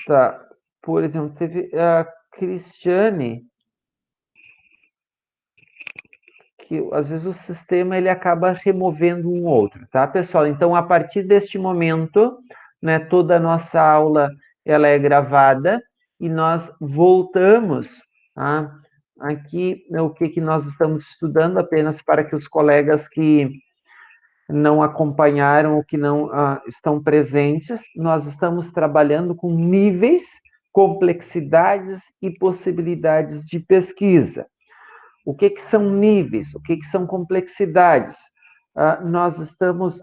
Tá. Por exemplo, teve a Cristiane, que às vezes o sistema ele acaba removendo um outro, tá, pessoal? Então, a partir deste momento, né, toda a nossa aula ela é gravada e nós voltamos, tá? Aqui, né, o que que nós estamos estudando, apenas para que os colegas que não acompanharam ou que não estão presentes, nós estamos trabalhando com níveis, complexidades e possibilidades de pesquisa. O que são níveis? O que são complexidades? Nós estamos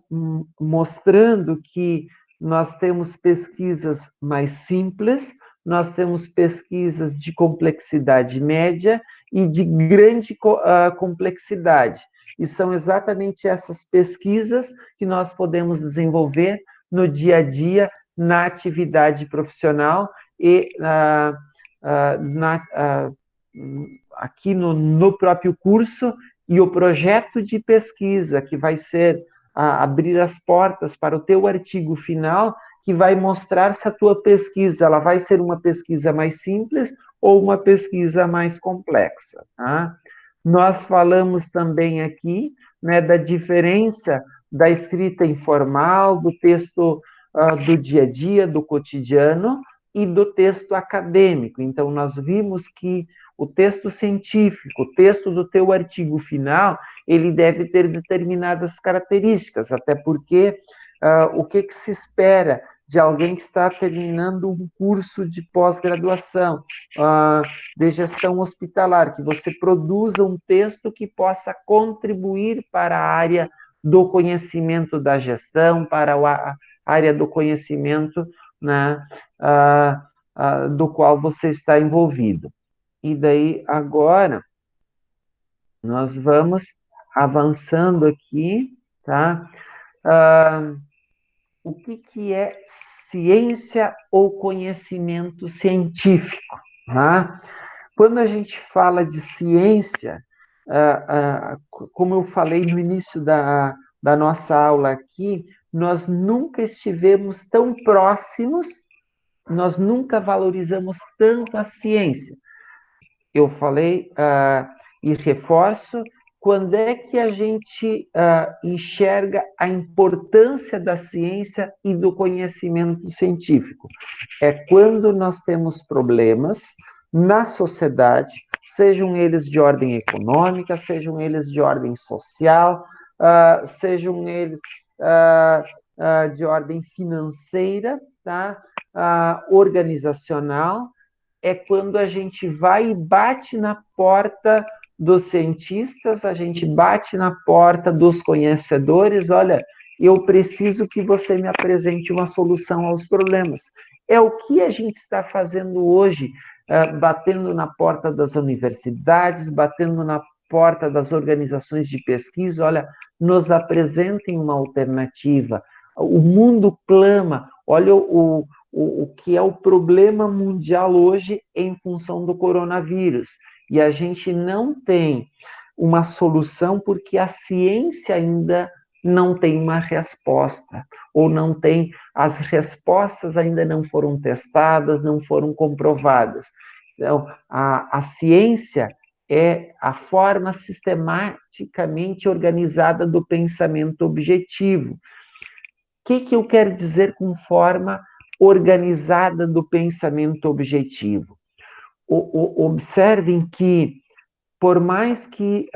mostrando que nós temos pesquisas mais simples, nós temos pesquisas de complexidade média e de grande complexidade. E são exatamente essas pesquisas que nós podemos desenvolver no dia a dia, na atividade profissional e aqui no próprio curso, e o projeto de pesquisa, que vai ser abrir as portas para o teu artigo final, que vai mostrar se a tua pesquisa ela vai ser uma pesquisa mais simples ou uma pesquisa mais complexa. Tá? Nós falamos também aqui, né, da diferença da escrita informal, do texto do dia a dia, do cotidiano, e do texto acadêmico. Então, nós vimos que o texto científico, o texto do teu artigo final, ele deve ter determinadas características, até porque o que se espera de alguém que está terminando um curso de pós-graduação de gestão hospitalar, que você produza um texto que possa contribuir para a área do conhecimento da gestão, para a área do conhecimento, né, do qual você está envolvido. E daí, agora, nós vamos avançando aqui, tá? O que é ciência ou conhecimento científico, tá? Quando a gente fala de ciência, como eu falei no início da nossa aula aqui, nós nunca estivemos tão próximos, nós nunca valorizamos tanto a ciência. Eu falei e reforço, quando é que a gente enxerga a importância da ciência e do conhecimento científico? É quando nós temos problemas na sociedade, sejam eles de ordem econômica, sejam eles de ordem social, sejam eles de ordem financeira, tá? Organizacional, é quando a gente vai e bate na porta dos cientistas, a gente bate na porta dos conhecedores, olha, eu preciso que você me apresente uma solução aos problemas. É o que a gente está fazendo hoje, batendo na porta das universidades, batendo na porta das organizações de pesquisa, olha, nos apresentem uma alternativa. O mundo clama, olha o que é o problema mundial hoje em função do coronavírus. E a gente não tem uma solução porque a ciência ainda não tem uma resposta, ou não tem, as respostas ainda não foram testadas, não foram comprovadas. Então, a ciência é a forma sistematicamente organizada do pensamento objetivo. O que eu quero dizer com forma organizada do pensamento objetivo? Observem que, por mais que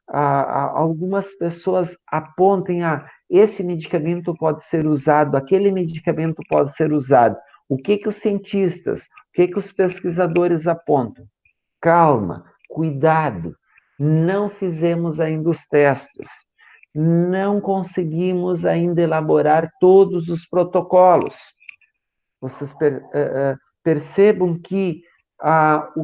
algumas pessoas apontem, esse medicamento pode ser usado, aquele medicamento pode ser usado, o que os cientistas, o que os pesquisadores apontam? Calma, cuidado, não fizemos ainda os testes, não conseguimos ainda elaborar todos os protocolos. Vocês percebam que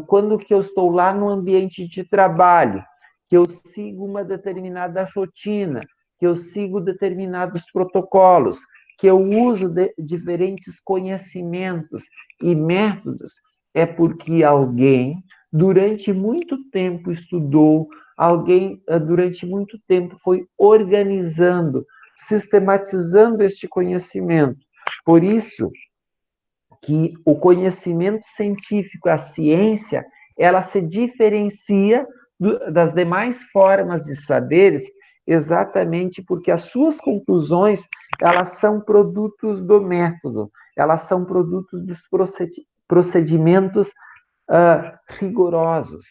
quando que eu estou lá no ambiente de trabalho, que eu sigo uma determinada rotina, que eu sigo determinados protocolos, que eu uso diferentes conhecimentos e métodos, é porque alguém durante muito tempo estudou, alguém durante muito tempo foi organizando, sistematizando este conhecimento. Por isso que o conhecimento científico, a ciência, ela se diferencia das demais formas de saberes, exatamente porque as suas conclusões, elas são produtos do método, elas são produtos dos procedimentos rigorosos.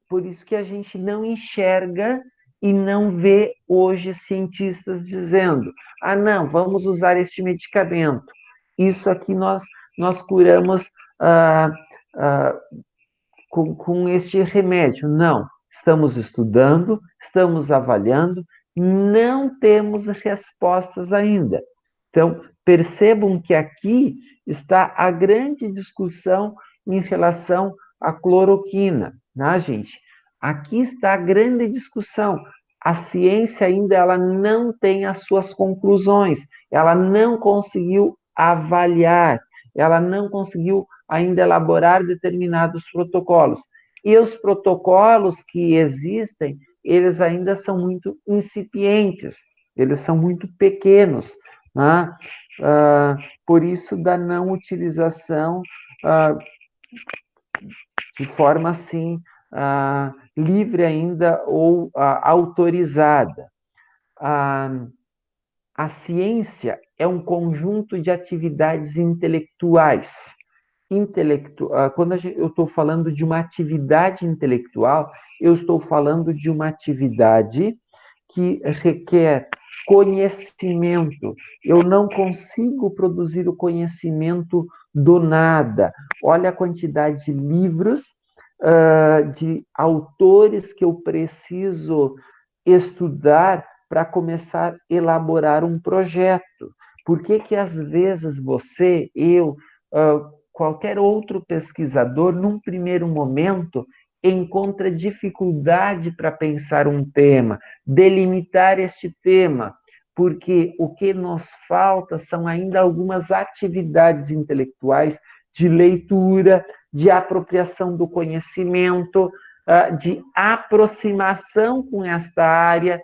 Por isso que a gente não enxerga e não vê hoje cientistas dizendo: ah, não, vamos usar este medicamento. Isso aqui nós curamos com este remédio. Não, estamos estudando, estamos avaliando, não temos respostas ainda. Então, percebam que aqui está a grande discussão em relação à cloroquina, né, gente? Aqui está a grande discussão. A ciência ainda ela não tem as suas conclusões, ela não conseguiu avaliar, ela não conseguiu ainda elaborar determinados protocolos. E os protocolos que existem, eles ainda são muito incipientes, eles são muito pequenos, né? Por isso da não utilização de forma assim livre ainda ou autorizada. A ciência é um conjunto de atividades intelectuais. Quando eu estou falando de uma atividade intelectual, eu estou falando de uma atividade que requer conhecimento. Eu não consigo produzir o conhecimento do nada. Olha a quantidade de livros, de autores que eu preciso estudar para começar a elaborar um projeto. Por que às vezes você, eu, qualquer outro pesquisador, num primeiro momento, encontra dificuldade para pensar um tema, delimitar este tema, porque o que nos falta são ainda algumas atividades intelectuais de leitura, de apropriação do conhecimento, de aproximação com esta área,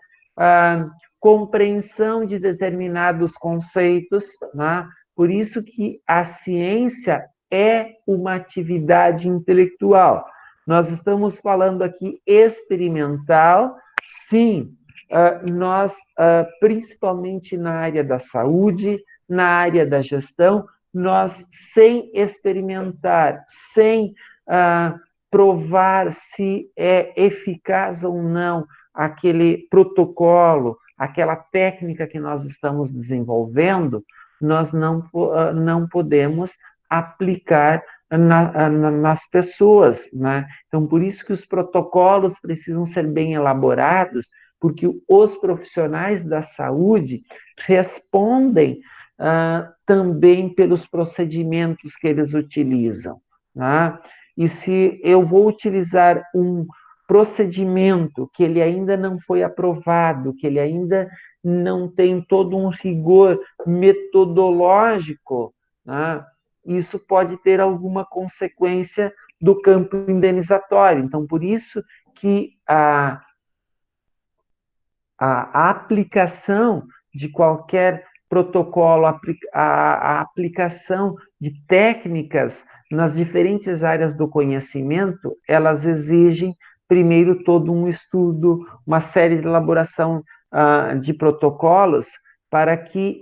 compreensão de determinados conceitos, né? Por isso que a ciência é uma atividade intelectual. Nós estamos falando aqui experimental, sim, nós, principalmente na área da saúde, na área da gestão, nós, sem experimentar, sem provar se é eficaz ou não aquele protocolo, aquela técnica que nós estamos desenvolvendo, nós não podemos aplicar nas pessoas, né? Então, por isso que os protocolos precisam ser bem elaborados, porque os profissionais da saúde respondem também pelos procedimentos que eles utilizam, né? E se eu vou utilizar um procedimento que ele ainda não foi aprovado, que ele ainda não tem todo um rigor metodológico, né? Isso pode ter alguma consequência do campo indenizatório. Então, por isso que a aplicação de qualquer protocolo, a aplicação de técnicas nas diferentes áreas do conhecimento, elas exigem, primeiro, todo um estudo, uma série de elaboração de protocolos para que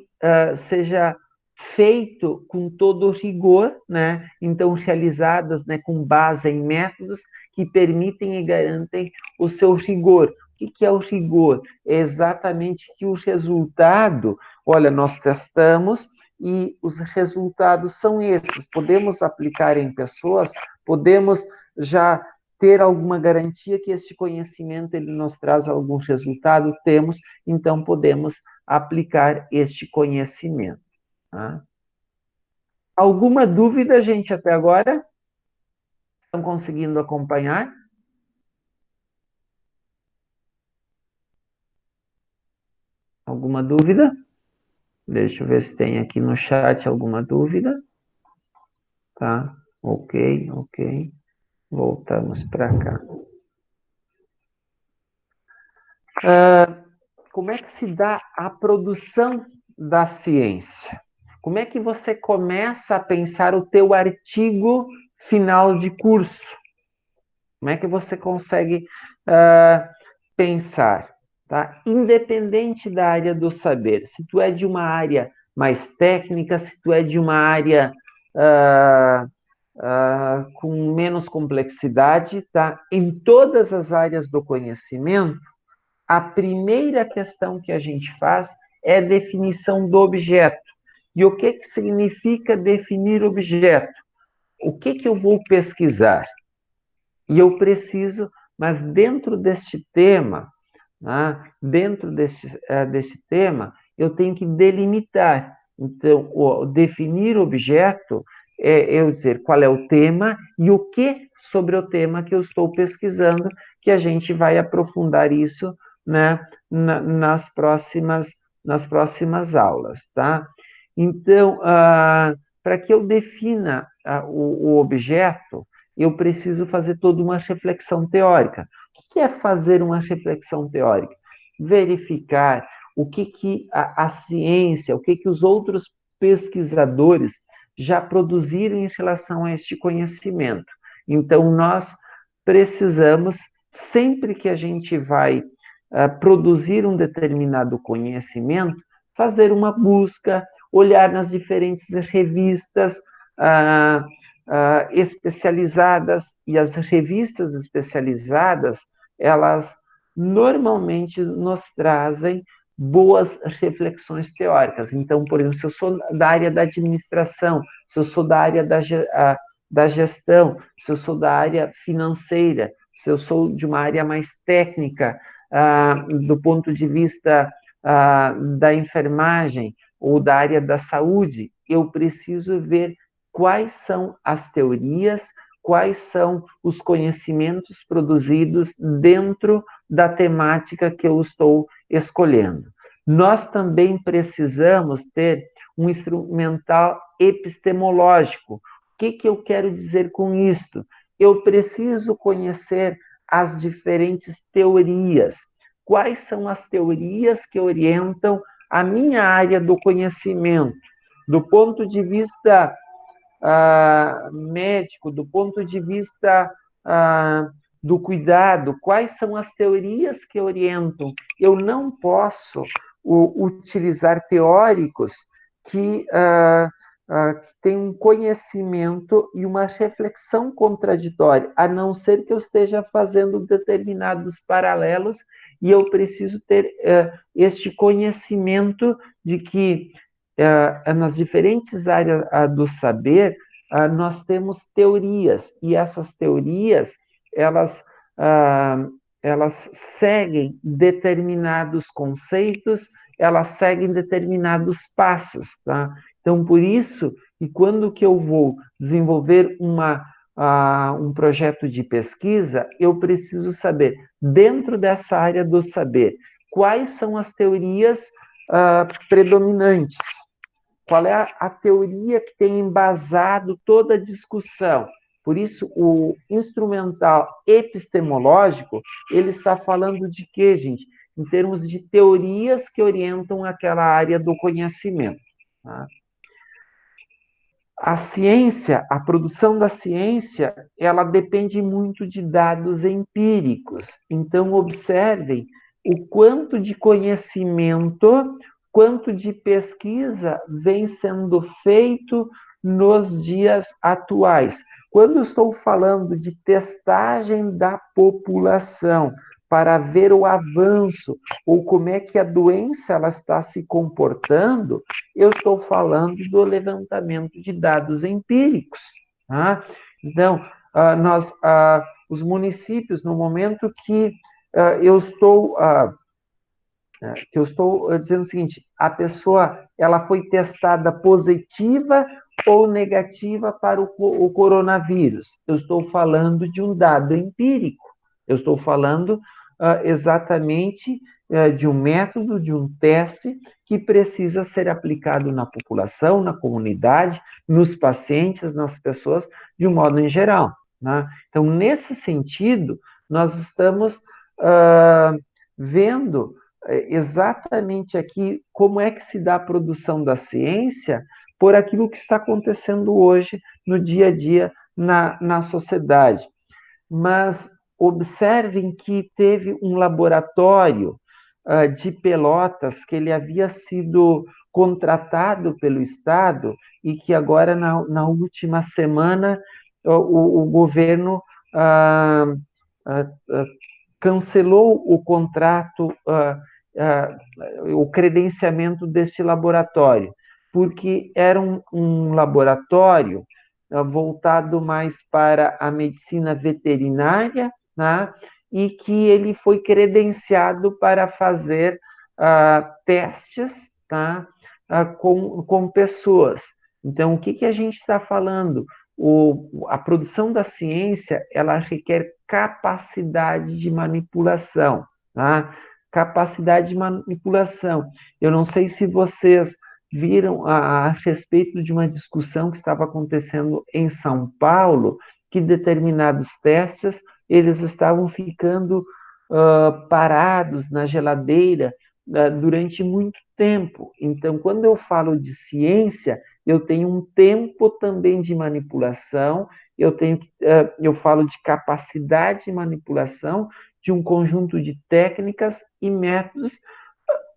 seja feito com todo o rigor, né? Então, realizadas, né, com base em métodos que permitem e garantem o seu rigor. O que é o rigor? É exatamente que o resultado, olha, nós testamos e os resultados são esses. Podemos aplicar em pessoas, podemos já ter alguma garantia que esse conhecimento ele nos traz algum resultado, temos, então podemos aplicar este conhecimento. Tá? Alguma dúvida, gente, até agora? Estão conseguindo acompanhar? Alguma dúvida? Deixa eu ver se tem aqui no chat alguma dúvida. Tá? Ok, ok. Voltamos para cá. Como é que se dá a produção da ciência? como é que você começa a pensar o teu artigo final de curso? Como é que você consegue pensar? Tá? Independente da área do saber, se tu é de uma área mais técnica, se tu é de uma área com menos complexidade, tá? Em todas as áreas do conhecimento, a primeira questão que a gente faz é a definição do objeto. E o que significa definir objeto? O que eu vou pesquisar? E eu preciso, mas dentro deste tema, né, dentro desse tema, eu tenho que delimitar. Então, definir objeto é eu dizer qual é o tema e o que sobre o tema que eu estou pesquisando, que a gente vai aprofundar isso, né, nas próximas aulas, tá? Então, para que eu defina o objeto, eu preciso fazer toda uma reflexão teórica. O que é fazer uma reflexão teórica? Verificar o que a ciência, o que os outros pesquisadores já produziram em relação a este conhecimento. Então, nós precisamos, sempre que a gente vai produzir um determinado conhecimento, fazer uma busca, olhar nas diferentes revistas especializadas, e as revistas especializadas, elas normalmente nos trazem boas reflexões teóricas. Então, por exemplo, se eu sou da área da administração, se eu sou da área da gestão, se eu sou da área financeira, se eu sou de uma área mais técnica, do ponto de vista da enfermagem ou da área da saúde, eu preciso ver quais são as teorias, quais são os conhecimentos produzidos dentro da temática que eu estou escolhendo. Nós também precisamos ter um instrumental epistemológico. O que eu quero dizer com isto? Eu preciso conhecer as diferentes teorias. Quais são as teorias que orientam a minha área do conhecimento? Do ponto de vista médico, do ponto de vista do cuidado, quais são as teorias que orientam? Eu não posso utilizar teóricos que têm um conhecimento e uma reflexão contraditória, a não ser que eu esteja fazendo determinados paralelos e eu preciso ter este conhecimento de que nas diferentes áreas do saber, nós temos teorias, e essas teorias, elas, elas seguem determinados conceitos, elas seguem determinados passos, tá? Então, por isso, e quando que eu vou desenvolver um projeto de pesquisa, eu preciso saber, dentro dessa área do saber, quais são as teorias predominantes, qual é a teoria que tem embasado toda a discussão. Por isso, o instrumental epistemológico, ele está falando de quê, gente? Em termos de teorias que orientam aquela área do conhecimento. Tá? A ciência, a produção da ciência, ela depende muito de dados empíricos. Então, observem o quanto de conhecimento, quanto de pesquisa vem sendo feito nos dias atuais. Quando eu estou falando de testagem da população para ver o avanço ou como é que a doença ela está se comportando, eu estou falando do levantamento de dados empíricos. Tá? Então, os municípios, no momento que eu estou dizendo o seguinte, a pessoa ela foi testada positiva ou negativa para o coronavírus. Eu estou falando de um dado empírico. Eu estou falando exatamente de um método, de um teste que precisa ser aplicado na população, na comunidade, nos pacientes, nas pessoas, de um modo em geral. Né? Então, nesse sentido, nós estamos vendo exatamente aqui como é que se dá a produção da ciência por aquilo que está acontecendo hoje no dia a dia na sociedade. Mas observem que teve um laboratório de Pelotas que ele havia sido contratado pelo Estado e que agora, na última semana, o governo ah, ah, ah, cancelou o contrato, o credenciamento deste laboratório, porque era um laboratório voltado mais para a medicina veterinária, né? E que ele foi credenciado para fazer testes, tá? Com pessoas. Então, o que a gente está falando? A produção da ciência, ela requer capacidade de manipulação, tá? Capacidade de manipulação. Eu não sei se vocês viram a respeito de uma discussão que estava acontecendo em São Paulo, que determinados testes eles estavam ficando parados na geladeira durante muito tempo. Então, quando eu falo de ciência, eu tenho um tempo também de manipulação, eu falo de capacidade de manipulação de um conjunto de técnicas e métodos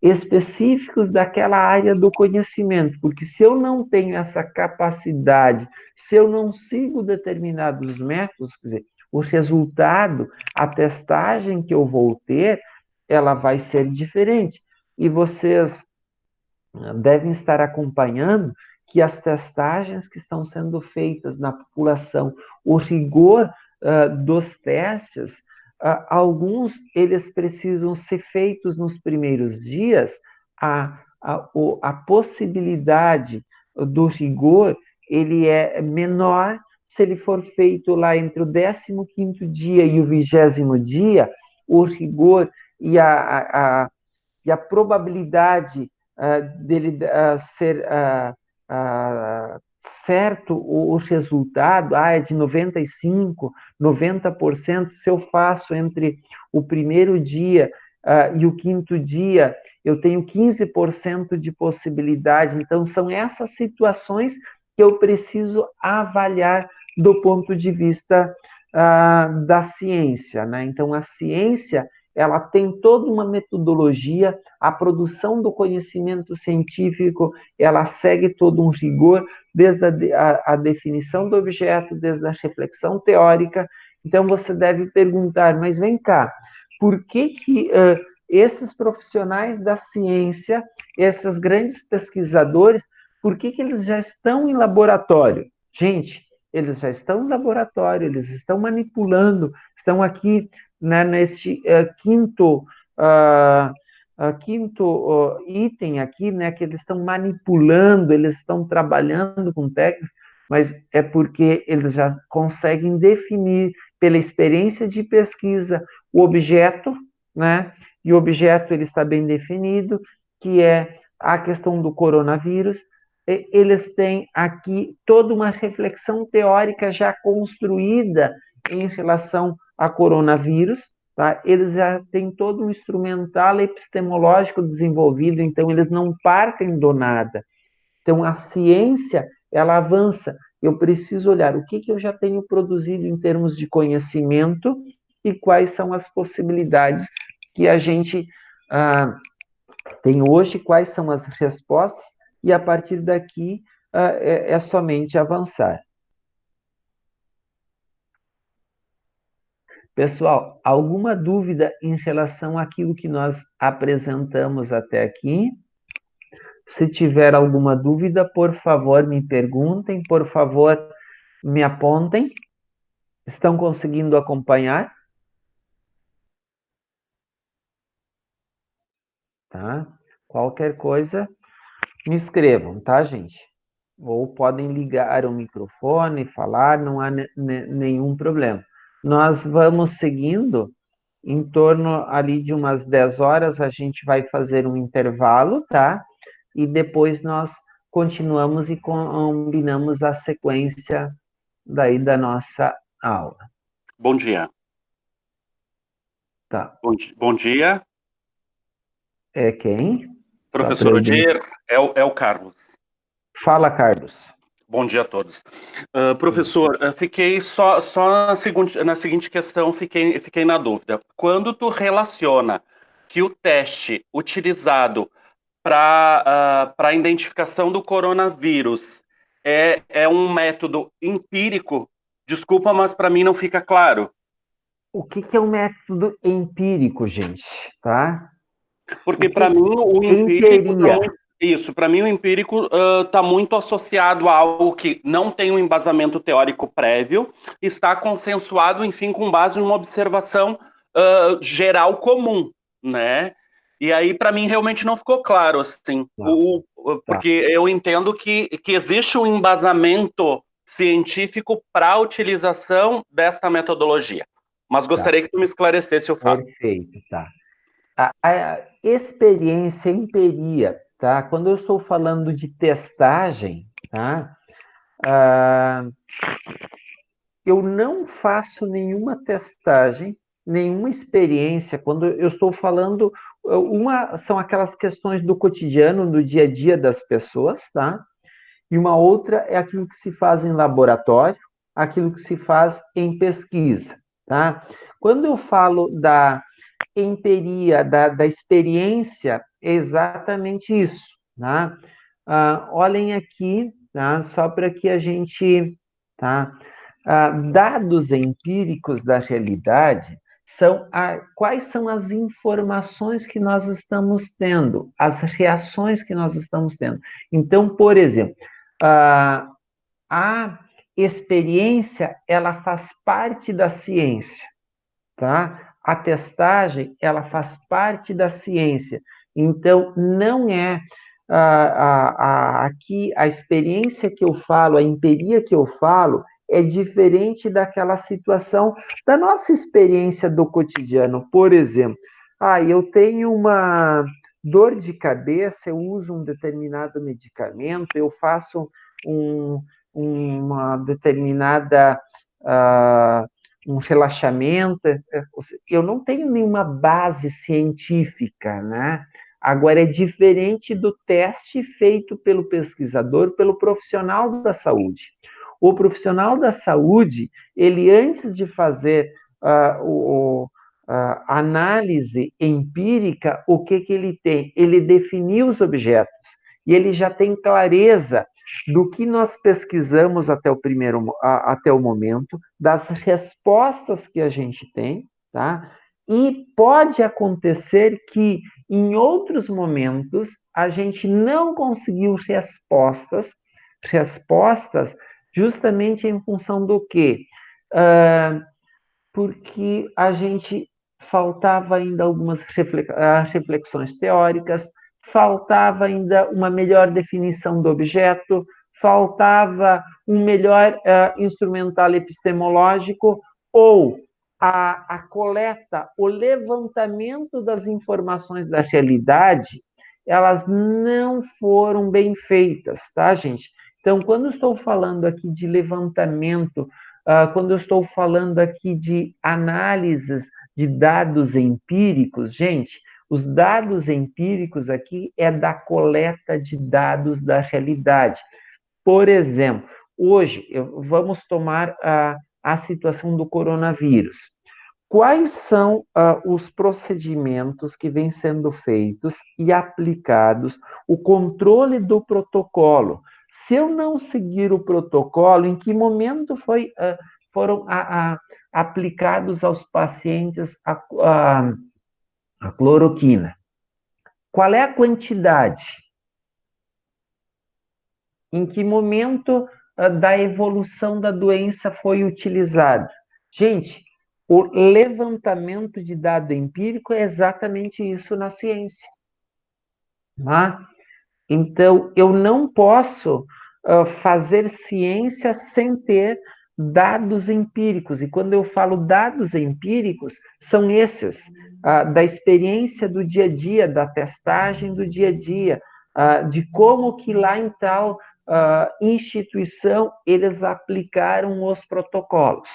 específicos daquela área do conhecimento, porque se eu não tenho essa capacidade, se eu não sigo determinados métodos, quer dizer, o resultado, a testagem que eu vou ter, ela vai ser diferente. E vocês devem estar acompanhando que as testagens que estão sendo feitas na população, o rigor dos testes, alguns eles precisam ser feitos nos primeiros dias, a possibilidade do rigor ele é menor se ele for feito lá entre o 15º dia e o 20º dia, o rigor e a probabilidade dele ser certo o resultado, é de 95%, 90%, se eu faço entre o primeiro dia e o 5º dia, eu tenho 15% de possibilidade. Então, são essas situações que eu preciso avaliar do ponto de vista da ciência, né? Então, a ciência, ela tem toda uma metodologia, a produção do conhecimento científico, ela segue todo um rigor, desde a definição do objeto, desde a reflexão teórica. Então, você deve perguntar, mas vem cá, por que esses profissionais da ciência, esses grandes pesquisadores, por que eles já estão em laboratório? Gente, eles já estão em laboratório, eles estão manipulando, estão aqui, né, neste quinto item aqui, né, que eles estão manipulando, eles estão trabalhando com técnicas, mas é porque eles já conseguem definir pela experiência de pesquisa o objeto, né, e o objeto ele está bem definido, que é a questão do coronavírus. Eles têm aqui toda uma reflexão teórica já construída em relação a coronavírus, tá? Eles já têm todo um instrumental epistemológico desenvolvido, então eles não partem do nada. Então a ciência, ela avança. Eu preciso olhar o que eu já tenho produzido em termos de conhecimento e quais são as possibilidades que a gente tem hoje, quais são as respostas, e a partir daqui é somente avançar. Pessoal, alguma dúvida em relação àquilo que nós apresentamos até aqui? Se tiver alguma dúvida, por favor, me perguntem, por favor, me apontem. Estão conseguindo acompanhar? Tá? Qualquer coisa, me escrevam, tá, gente? Ou podem ligar o microfone, falar, não há nenhum problema. Nós vamos seguindo, em torno ali de umas 10 horas, a gente vai fazer um intervalo, tá? E depois nós continuamos e combinamos a sequência daí da nossa aula. Bom dia. Tá. Bom dia. É quem? Professor Odir, é o Carlos. Fala, Carlos. Bom dia a todos. Professor, fiquei só na seguinte questão, fiquei na dúvida. Quando tu relaciona que o teste utilizado para a identificação do coronavírus é um método empírico, desculpa, mas para mim não fica claro. O que que é um método empírico, gente, tá? O Porque para que mim o empírico tá empiria, muito, isso, para mim o empírico está muito associado a algo que não tem um embasamento teórico prévio, está consensuado, enfim, com base em uma observação geral comum, né? E aí para mim realmente não ficou claro assim, não, tá, porque eu entendo que existe um embasamento científico para a utilização desta metodologia. Mas tá, gostaria que tu me esclarecesse o fato. perfeito, tá. A experiência empiria, tá? Quando eu estou falando de testagem, tá? Ah, eu não faço nenhuma testagem, nenhuma experiência. Quando eu estou falando, uma são aquelas questões do cotidiano, do dia a dia das pessoas, tá? E uma outra é aquilo que se faz em laboratório, aquilo que se faz em pesquisa, tá? Quando eu falo da empiria, da experiência, é exatamente isso, tá? Olhem aqui, tá? Só para que a gente, tá? Dados empíricos da realidade são quais são as informações que nós estamos tendo, as reações que nós estamos tendo. Então, por exemplo, a experiência, ela faz parte da ciência, tá? A testagem, ela faz parte da ciência. Então, não é aqui a experiência que eu falo, a empiria que eu falo, é diferente daquela situação da nossa experiência do cotidiano. Por exemplo, eu tenho uma dor de cabeça, eu uso um determinado medicamento, eu faço um, uma determinada um relaxamento. Eu não tenho nenhuma base científica, né? Agora, é diferente do teste feito pelo pesquisador, pelo profissional da saúde. O profissional da saúde, ele antes de fazer a análise empírica, o que, que ele tem? Ele definiu os objetos e ele já tem clareza do que nós pesquisamos até o momento, das respostas que a gente tem, tá? E pode acontecer que em outros momentos a gente não conseguiu respostas justamente em função do quê? Porque a gente faltava ainda algumas reflexões teóricas, faltava ainda uma melhor definição do objeto, faltava um melhor instrumental epistemológico, ou a coleta, o levantamento das informações da realidade, elas não foram bem feitas, tá, gente? Então, quando eu estou falando aqui de levantamento, quando eu estou falando aqui de análises de dados empíricos, gente, os dados empíricos aqui é da coleta de dados da realidade. Por exemplo, hoje, vamos tomar a situação do coronavírus. Quais são os procedimentos que vêm sendo feitos e aplicados, o controle do protocolo? Se eu não seguir o protocolo, em que momento foram aplicados aos pacientes a cloroquina? Qual é a quantidade? Em que momento da evolução da doença foi utilizado? Gente, o levantamento de dado empírico é exatamente isso na ciência. Tá? Então, eu não posso fazer ciência sem ter dados empíricos. E quando eu falo dados empíricos, são esses, da experiência do dia a dia, da testagem do dia a dia, de como que lá em tal instituição eles aplicaram os protocolos.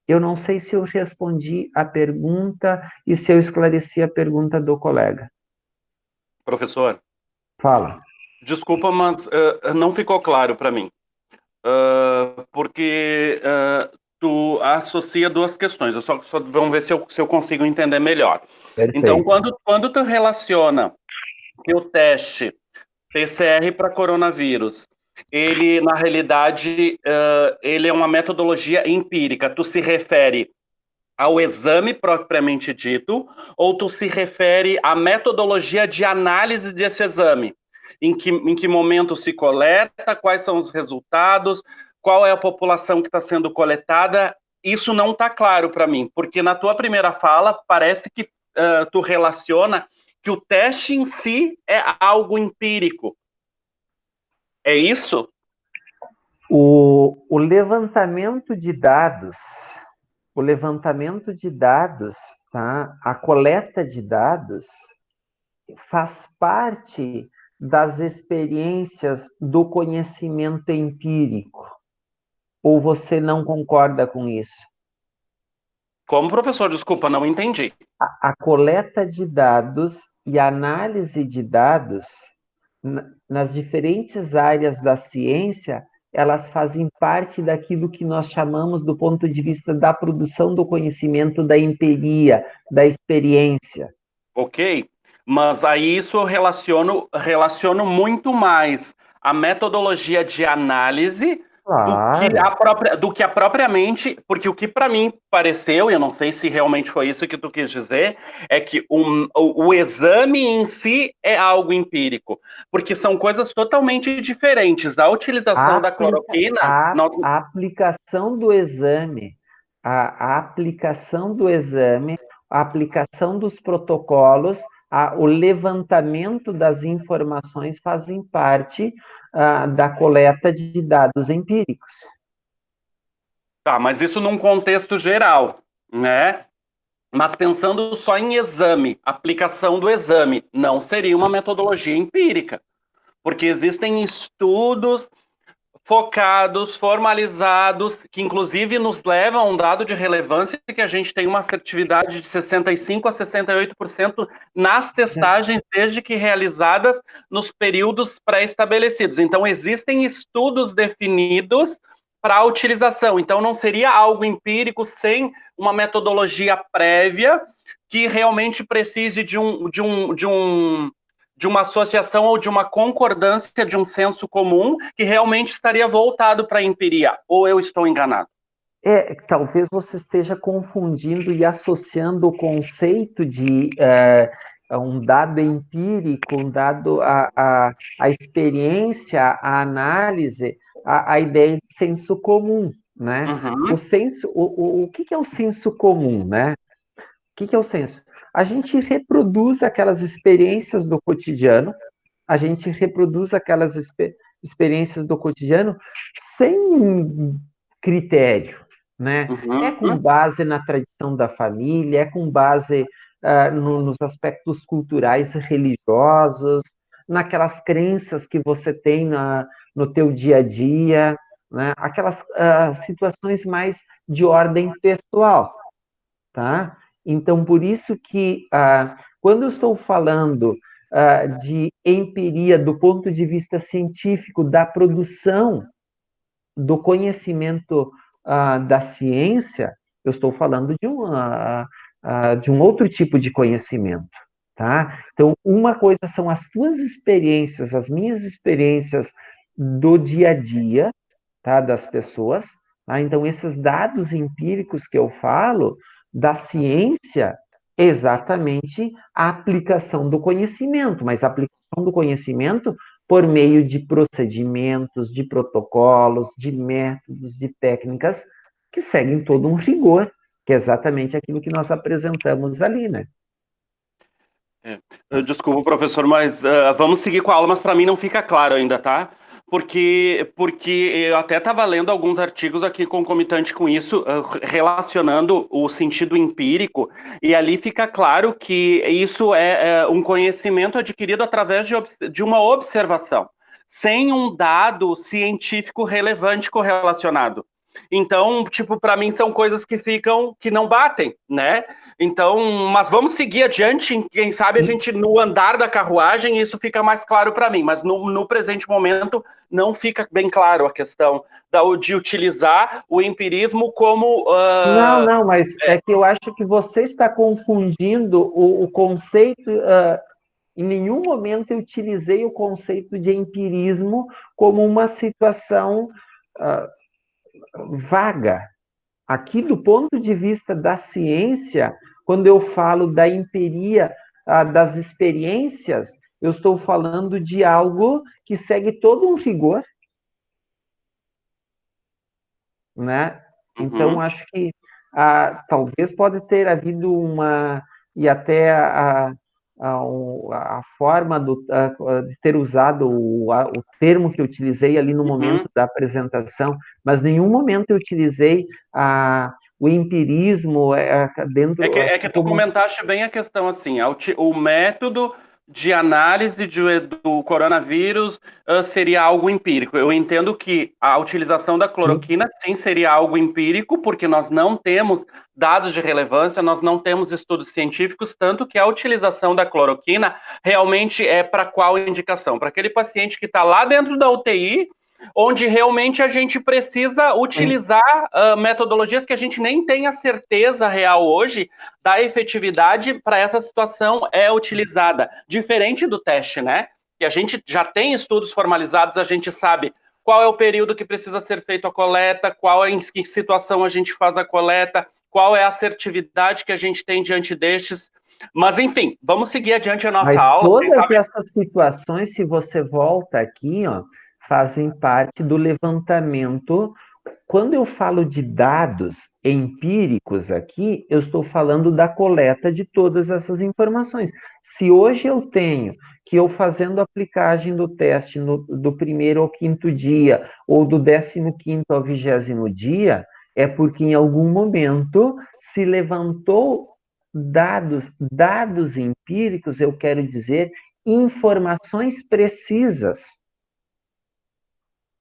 Eu não sei se eu respondi a pergunta e se eu esclareci a pergunta do colega. Professor, Fala. Desculpa, mas não ficou claro para mim. Porque tu associa duas questões. Vamos ver se eu consigo entender melhor. Então, Perfeito. quando tu relaciona que o teste PCR para coronavírus, ele, na realidade, ele é uma metodologia empírica. Tu se refere ao exame propriamente dito, ou tu se refere à metodologia de análise desse exame? Em que momento se coleta, quais são os resultados, qual é a população que está sendo coletada? Isso não está claro para mim, porque na tua primeira fala parece que tu relaciona que o teste em si é algo empírico. É isso? O levantamento de dados, tá? A coleta de dados faz parte das experiências do conhecimento empírico. Ou você não concorda com isso? Como professor, desculpa, não entendi. A coleta de dados e a análise de dados nas diferentes áreas da ciência, elas fazem parte daquilo que nós chamamos do ponto de vista da produção do conhecimento, da empiria, da experiência. Ok, mas aí isso eu relaciono muito mais a metodologia de análise Claro. do que a propriamente, porque o que para mim pareceu, e eu não sei se realmente foi isso que tu quis dizer, é que o exame em si é algo empírico, porque são coisas totalmente diferentes. A utilização da cloroquina, A aplicação do exame, a aplicação do exame, a aplicação dos protocolos, o levantamento das informações fazem parte da coleta de dados empíricos. tá, mas isso num contexto geral, né? Mas pensando só em exame, aplicação do exame, não seria uma metodologia empírica, porque existem estudos focados, formalizados, que inclusive nos levam a um dado de relevância que a gente tem uma assertividade de 65% a 68% nas testagens, desde que realizadas nos períodos pré-estabelecidos. Então, existem estudos definidos para a utilização. Então, não seria algo empírico sem uma metodologia prévia que realmente precise de uma associação ou de uma concordância de um senso comum que realmente estaria voltado para a empiria, ou eu estou enganado? Talvez você esteja confundindo e associando o conceito de um dado empírico, um dado a experiência, a análise, a ideia de senso comum, né? Uhum. O que é o senso comum, né? O que é o senso? A gente reproduz aquelas experiências do cotidiano, a gente reproduz aquelas experiências do cotidiano sem critério, né? É com Uhum. base na tradição da família, é com base nos aspectos culturais religiosos, naquelas crenças que você tem no teu dia a dia, né? Aquelas situações mais de ordem pessoal, tá? Então, por isso que quando eu estou falando de empiria do ponto de vista científico da produção do conhecimento da ciência, eu estou falando de um outro tipo de conhecimento, tá? Então, uma coisa são as tuas experiências, as minhas experiências do dia a dia, tá? Das pessoas, tá? Então, esses dados empíricos que eu falo da ciência, exatamente a aplicação do conhecimento, mas a aplicação do conhecimento por meio de procedimentos, de protocolos, de métodos, de técnicas que seguem todo um rigor, que é exatamente aquilo que nós apresentamos ali, né? Desculpa, professor, mas vamos seguir com a aula, mas para mim não fica claro ainda, tá? Porque eu até estava lendo alguns artigos aqui concomitante com isso, relacionando o sentido empírico, e ali fica claro que isso é um conhecimento adquirido através de uma observação, sem um dado científico relevante correlacionado. Então, tipo, para mim são coisas que ficam, que não batem, né? Então, mas vamos seguir adiante, quem sabe a gente no andar da carruagem isso fica mais claro para mim, mas no presente momento não fica bem claro a questão de utilizar o empirismo como... Não, não, mas é que eu acho que você está confundindo o conceito. Em nenhum momento eu utilizei o conceito de empirismo como uma situação vaga. Aqui, do ponto de vista da ciência, quando eu falo da empiria das experiências, eu estou falando de algo que segue todo um rigor, né? Então, acho que talvez pode ter havido uma, e até a forma de ter usado o termo que eu utilizei ali no momento da apresentação, mas em nenhum momento eu utilizei o empirismo dentro... É que tu comentaste bem a questão, assim, o método de análise do coronavírus seria algo empírico. Eu entendo que a utilização da cloroquina, sim, seria algo empírico, porque nós não temos dados de relevância, nós não temos estudos científicos, tanto que a utilização da cloroquina realmente é para qual indicação? Para aquele paciente que está lá dentro da UTI, onde realmente a gente precisa utilizar metodologias que a gente nem tem a certeza real hoje da efetividade para essa situação é utilizada. Diferente do teste, né? Que a gente já tem estudos formalizados, a gente sabe qual é o período que precisa ser feito a coleta, em que situação a gente faz a coleta, qual é a assertividade que a gente tem diante destes. Mas, enfim, vamos seguir adiante a nossa Mas aula. todas essas situações, se você volta aqui, ó, fazem parte do levantamento. Quando eu falo de dados empíricos aqui, eu estou falando da coleta de todas essas informações. Se hoje eu tenho que eu fazendo a aplicagem do teste do primeiro ao quinto dia, ou do 15º ao 20º dia, é porque em algum momento se levantou dados empíricos, eu quero dizer, informações precisas.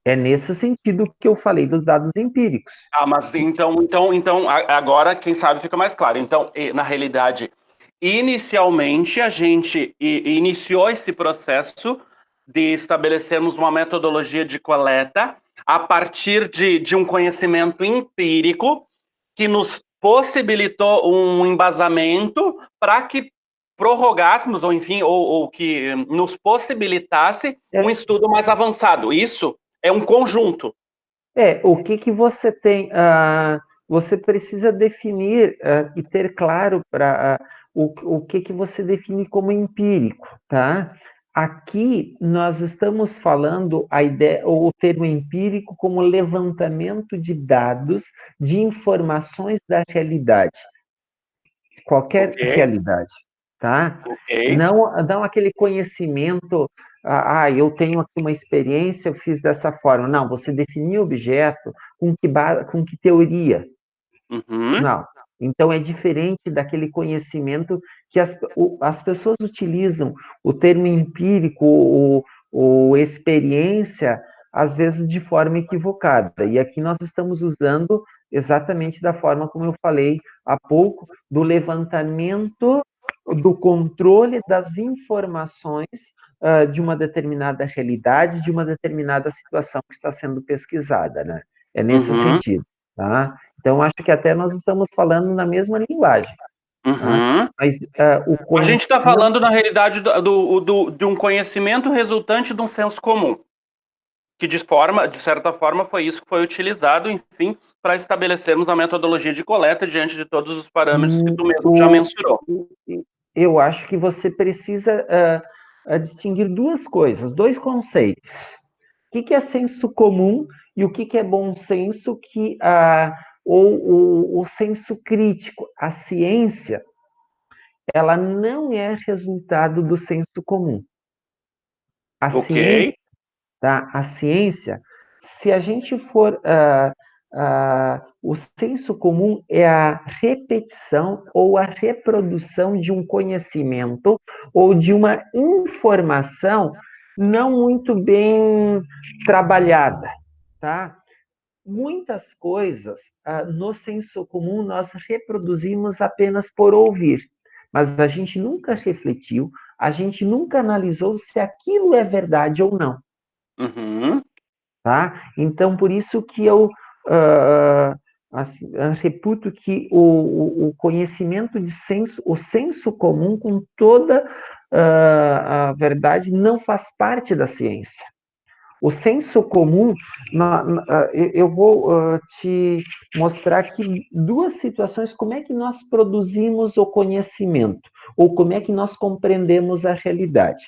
É nesse sentido que eu falei dos dados empíricos. Mas então, agora, quem sabe, fica mais claro. Então, na realidade, inicialmente, a gente iniciou esse processo de estabelecermos uma metodologia de coleta a partir de um conhecimento empírico que nos possibilitou um embasamento para que prorrogássemos, ou enfim, ou que nos possibilitasse um estudo mais avançado. Isso é um conjunto. O que você tem? Você precisa definir e ter claro para o que você define como empírico, tá? Aqui nós estamos falando a ideia, ou o termo empírico como levantamento de dados, de informações da realidade, qualquer realidade, tá? Não aquele conhecimento, eu tenho aqui uma experiência, eu fiz dessa forma. Não, você definiu o objeto com que teoria? Não. Então, é diferente daquele conhecimento que as pessoas utilizam o termo empírico ou experiência, às vezes de forma equivocada. E aqui nós estamos usando exatamente da forma como eu falei há pouco, do levantamento, do controle das informações de uma determinada realidade, de uma determinada situação que está sendo pesquisada, né? É nesse sentido, tá? Então, acho que até nós estamos falando na mesma linguagem. Tá? Mas a gente está falando, na realidade, de um conhecimento resultante de um senso comum, que de certa forma foi isso que foi utilizado, enfim, para estabelecermos a metodologia de coleta diante de todos os parâmetros que tu mesmo já mencionou. Eu acho que você precisa distinguir duas coisas, dois conceitos. O que é senso comum e o que é bom senso, ou o senso crítico. A ciência, ela não é resultado do senso comum. Ciência, tá? A ciência, se a gente for... o senso comum é a repetição ou a reprodução de um conhecimento ou de uma informação não muito bem trabalhada, tá? muitas coisas no senso comum nós reproduzimos apenas por ouvir, mas a gente nunca refletiu, a gente nunca analisou se aquilo é verdade ou não. Uhum. Tá? Então, por isso que eu assim, reputo que o conhecimento de senso, o senso comum, com toda a verdade, não faz parte da ciência. O senso comum, eu vou te mostrar aqui duas situações, como é que nós produzimos o conhecimento, ou como é que nós compreendemos a realidade.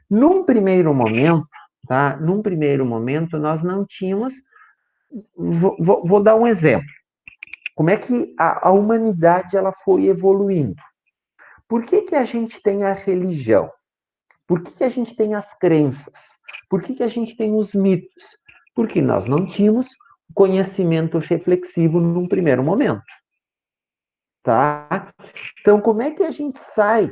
Num primeiro momento, tá? Num primeiro momento, nós não tínhamos. Vou dar um exemplo. Como é que a humanidade ela foi evoluindo? Por que a gente tem a religião? Por que a gente tem as crenças? Por que a gente tem os mitos? Porque nós não tínhamos conhecimento reflexivo num primeiro momento. Tá? Então, como é que a gente sai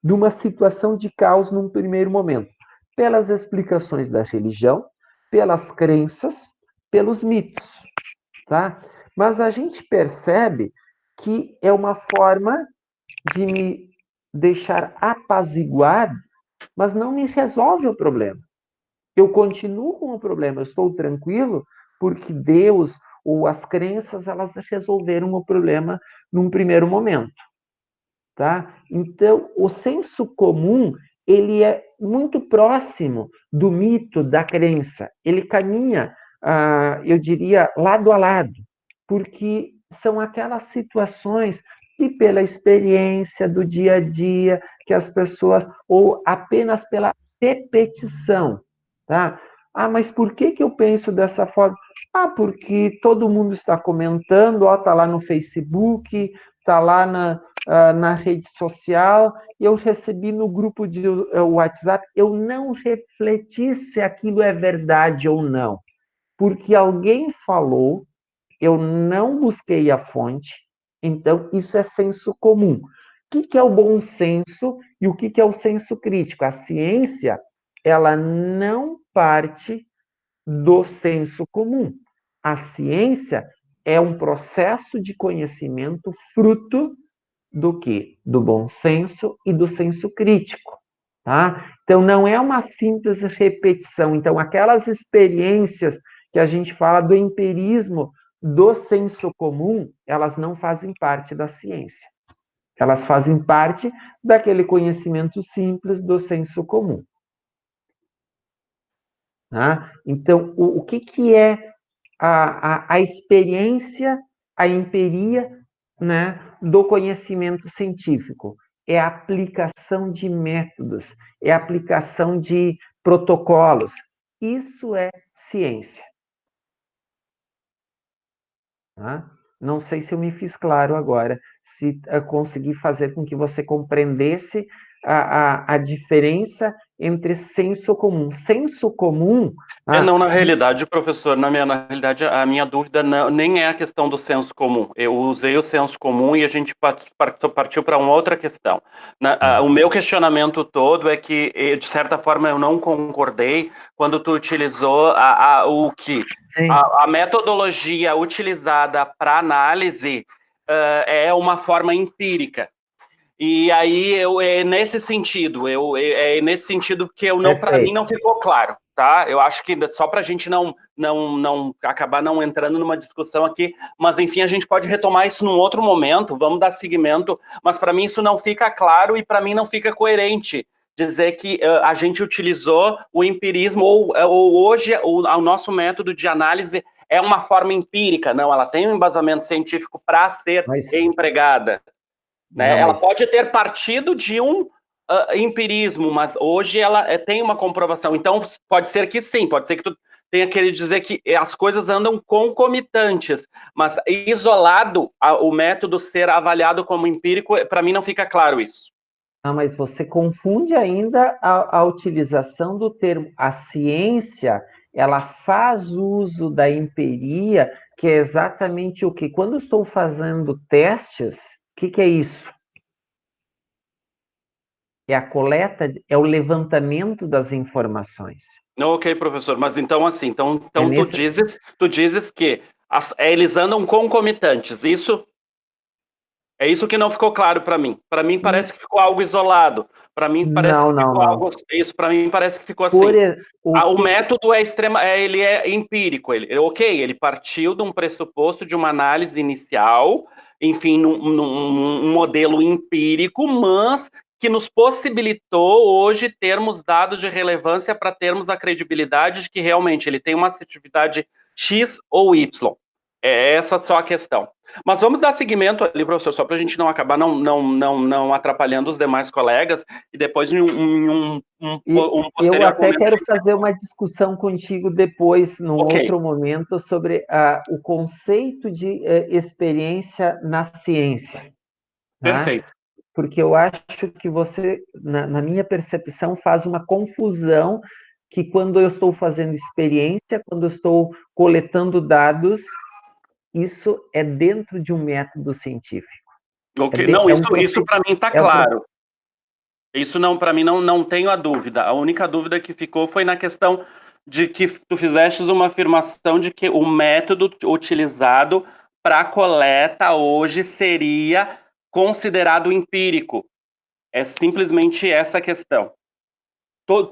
de uma situação de caos num primeiro momento? Pelas explicações da religião, pelas crenças, pelos mitos, tá? Mas a gente percebe que é uma forma de me deixar apaziguado, mas não me resolve o problema. Eu continuo com o problema, eu estou tranquilo porque Deus ou as crenças elas resolveram o problema num primeiro momento. Tá? Então, o senso comum, ele é muito próximo do mito, da crença. Ele caminha, eu diria, lado a lado, porque são aquelas situações que pela experiência do dia a dia, que as pessoas, ou apenas pela repetição, tá? Ah, mas por que eu penso dessa forma? Ah, porque todo mundo está comentando, ó, tá lá no Facebook, tá lá na rede social, eu recebi no grupo de WhatsApp, eu não refleti se aquilo é verdade ou não, porque alguém falou, eu não busquei a fonte, então isso é senso comum. O que é o bom senso e o que é o senso crítico? A ciência, ela não parte do senso comum. A ciência é um processo de conhecimento fruto do que? Do bom senso e do senso crítico, tá? Então, não é uma simples repetição. Então, aquelas experiências que a gente fala do empirismo, do senso comum, elas não fazem parte da ciência. Elas fazem parte daquele conhecimento simples do senso comum. Tá? Então, o que é a experiência, a empiria, né, do conhecimento científico? É a aplicação de métodos, é a aplicação de protocolos. Isso é ciência. Tá? Não sei se eu me fiz claro agora, se consegui fazer com que você compreendesse a diferença entre senso comum. Senso comum. Não, na realidade, professor, na realidade, a minha dúvida nem é a questão do senso comum. Eu usei o senso comum e a gente partiu para uma outra questão. O meu questionamento todo é que, de certa forma, eu não concordei quando tu utilizou o que a metodologia utilizada para análise é uma forma empírica. E aí é nesse sentido, é nesse sentido que para mim não ficou claro, tá? Eu acho que só para a gente não acabar não entrando numa discussão aqui, mas enfim, a gente pode retomar isso num outro momento, vamos dar seguimento, mas para mim isso não fica claro e para mim não fica coerente dizer que a gente utilizou o empirismo ou hoje o nosso método de análise é uma forma empírica, não, ela tem um embasamento científico para ser empregada. Né? Ela pode ter partido de um empirismo, mas hoje ela tem uma comprovação. Então, pode ser que sim, pode ser que tu tenha querido dizer que as coisas andam concomitantes, mas isolado o método ser avaliado como empírico, para mim não fica claro isso. Ah, mas você confunde ainda a utilização do termo. A ciência, ela faz uso da empiria, que é exatamente o que? Quando estou fazendo testes, o que é isso? É a coleta, é o levantamento das informações. Ok, professor, mas então assim, então É tu dizes que eles andam concomitantes, isso? É isso que não ficou claro para mim. Para mim parece que ficou algo isolado. Para mim parece Não, que não, ficou não. algo isso. Para mim parece que ficou Por assim. o O que método ele é empírico. Ok, ele partiu de um pressuposto de uma análise inicial, enfim, num modelo empírico, mas que nos possibilitou hoje termos dados de relevância para termos a credibilidade de que realmente ele tem uma assertividade X ou Y. É essa só a questão. Mas vamos dar seguimento ali, professor, só para a gente não acabar não atrapalhando os demais colegas, e depois E um eu posterior até momento a quero gente... fazer uma discussão contigo depois, num Ok, outro momento, sobre o conceito de experiência na ciência, tá? perfeito. Porque eu acho que você, na minha percepção, faz uma confusão que quando eu estou fazendo experiência, quando eu estou coletando dados, isso é dentro de um método científico. Ok, não, É um isso para mim está é um claro. Isso não, para mim não tenho a dúvida. A única dúvida que ficou foi na questão de que tu fizestes uma afirmação de que o método utilizado para coleta hoje seria considerado empírico. É simplesmente essa questão.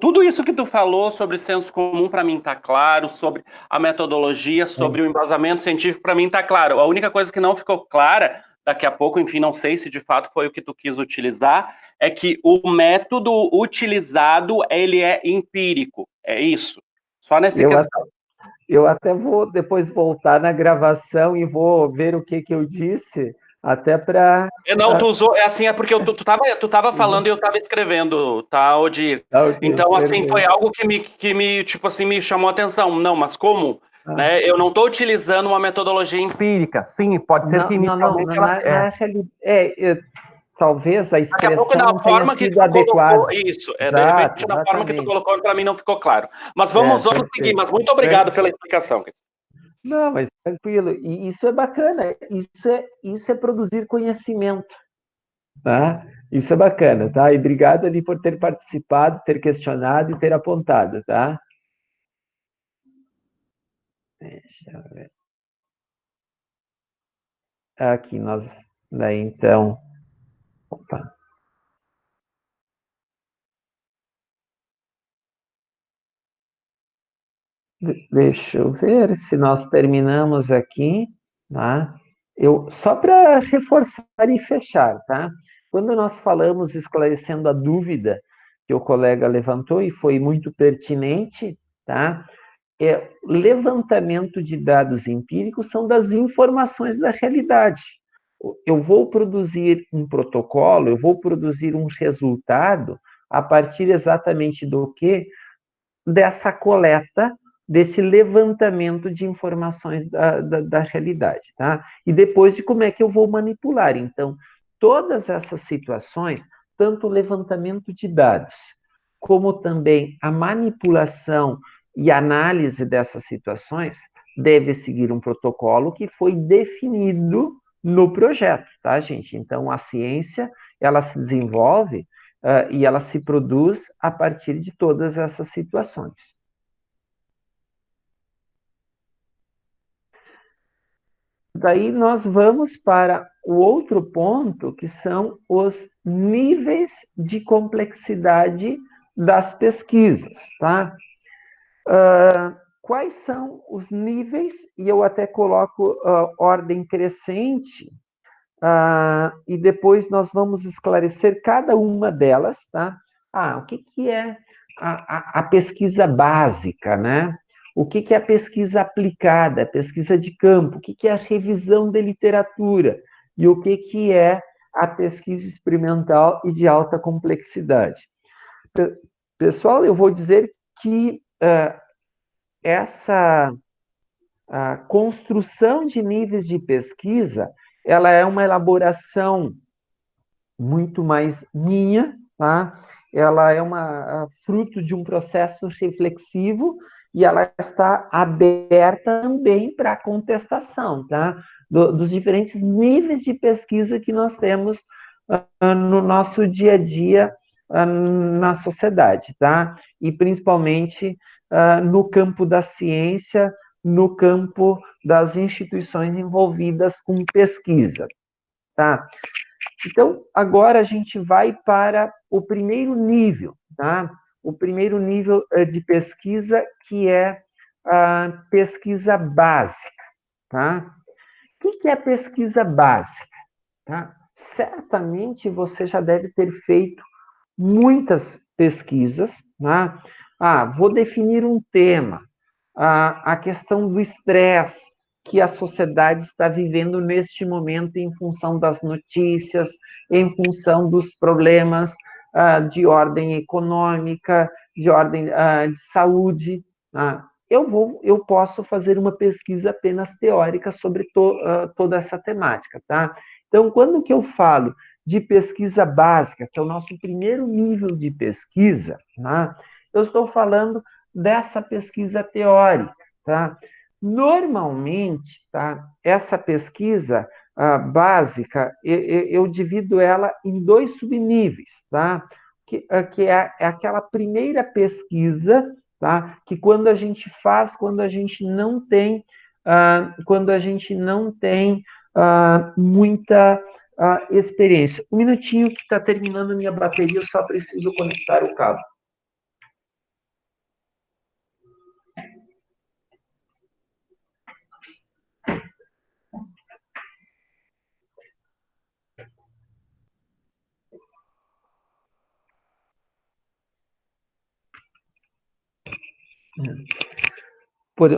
Tudo isso que tu falou sobre senso comum para mim está claro, sobre a metodologia, sobre o embasamento científico para mim está claro. A única coisa que não ficou clara, daqui a pouco, enfim, não sei se de fato foi o que tu quis utilizar, é que o método utilizado ele é empírico. É isso. Só nessa eu, questão. eu até vou depois voltar na gravação e vou ver o que eu disse, até para. Não, tu usou, é assim, é porque tu tava falando e eu tava escrevendo, tá, Odir? Tá, ok, Então, assim, foi perfeito. algo que me, tipo assim, me chamou a atenção. Não, mas como? Ah, Né? Eu não estou utilizando uma metodologia empírica. Sim, pode ser que não, inicialmente ela... na realidade, talvez a Daqui a pouco, expressão na não tenha forma que sido tu colocou, adequada. isso, de Exato, repente, na forma que tu exatamente. colocou, para mim não ficou claro. Mas vamos seguir, Perfeito. mas muito obrigado pela explicação. Não, mas tranquilo. E isso é bacana. Isso é produzir conhecimento, tá? Isso é bacana, tá? E obrigado ali por ter participado, ter questionado e ter apontado, tá? Deixa eu ver. Aqui nós, daí então, opa. Deixa eu ver se nós terminamos aqui, tá? Só para reforçar e fechar, tá? Quando nós falamos esclarecendo a dúvida que o colega levantou e foi muito pertinente, tá? Levantamento de dados empíricos são das informações da realidade. Eu vou produzir um protocolo, eu vou produzir um resultado a partir exatamente do que? Dessa coleta, desse levantamento de informações da realidade, tá? E depois de como é que eu vou manipular. Então, todas essas situações, tanto o levantamento de dados, como também a manipulação e análise dessas situações, deve seguir um protocolo que foi definido no projeto, tá, gente? Então, a ciência, ela se desenvolve e ela se produz a partir de todas essas situações. Daí nós vamos para o outro ponto, que são os níveis de complexidade das pesquisas, tá? Quais são os níveis, e eu até coloco ordem crescente, e depois nós vamos esclarecer cada uma delas, tá? O que é a pesquisa básica, né? O que é a pesquisa aplicada, a pesquisa de campo? O que é a revisão de literatura? E o que é a pesquisa experimental e de alta complexidade? Pessoal, eu vou dizer que essa a construção de níveis de pesquisa, ela é uma elaboração muito mais minha, tá? Ela é fruto de um processo reflexivo e ela está aberta também para contestação, tá? Dos diferentes níveis de pesquisa que nós temos no nosso dia a dia na sociedade, tá? E principalmente no campo da ciência, no campo das instituições envolvidas com pesquisa, tá? Então, agora a gente vai para o primeiro nível, tá? O primeiro nível de pesquisa, que é a pesquisa básica, tá? O que é pesquisa básica? Tá? Certamente você já deve ter feito muitas pesquisas, tá? Vou definir um tema, a questão do estresse que a sociedade está vivendo neste momento em função das notícias, em função dos problemas de ordem econômica, de ordem de saúde. Eu posso fazer uma pesquisa apenas teórica sobre toda essa temática, tá? Então, quando que eu falo de pesquisa básica, que é o nosso primeiro nível de pesquisa, tá? Eu estou falando dessa pesquisa teórica, tá? Normalmente, tá? Essa pesquisa básica, eu divido ela em dois subníveis, tá? Que é aquela primeira pesquisa, tá? Que quando a gente faz, quando a gente não tem, muita experiência. Um minutinho que está terminando minha bateria, eu só preciso conectar o cabo.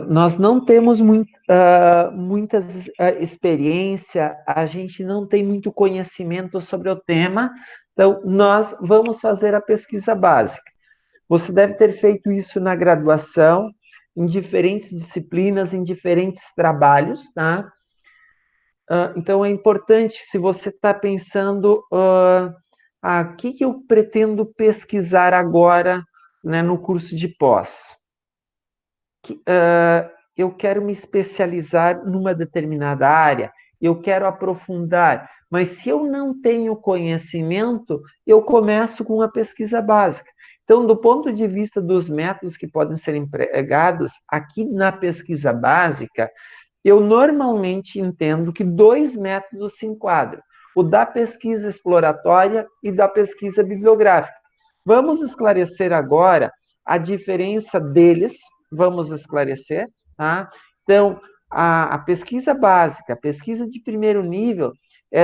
Nós não temos muita experiência, a gente não tem muito conhecimento sobre o tema, então nós vamos fazer a pesquisa básica. Você deve ter feito isso na graduação, em diferentes disciplinas, em diferentes trabalhos, tá? Então é importante, se você está pensando, o que eu pretendo pesquisar agora, né, no curso de pós? Eu quero me especializar numa determinada área, eu quero aprofundar, mas se eu não tenho conhecimento, eu começo com uma pesquisa básica. Então, do ponto de vista dos métodos que podem ser empregados, aqui na pesquisa básica, eu normalmente entendo que dois métodos se enquadram: o da pesquisa exploratória e da pesquisa bibliográfica. Vamos esclarecer agora a diferença deles, vamos esclarecer, tá? Então, a pesquisa básica, a pesquisa de primeiro nível,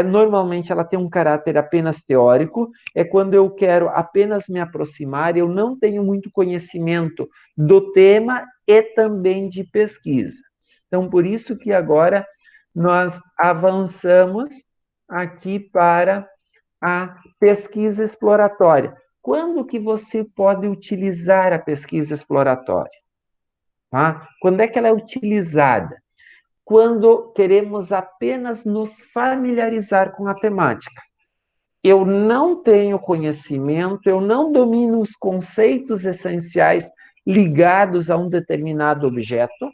normalmente ela tem um caráter apenas teórico, é quando eu quero apenas me aproximar, eu não tenho muito conhecimento do tema e também de pesquisa. Então, por isso que agora nós avançamos aqui para a pesquisa exploratória. Quando que você pode utilizar a pesquisa exploratória? Tá? Quando é que ela é utilizada? Quando queremos apenas nos familiarizar com a temática. Eu não tenho conhecimento, eu não domino os conceitos essenciais ligados a um determinado objeto,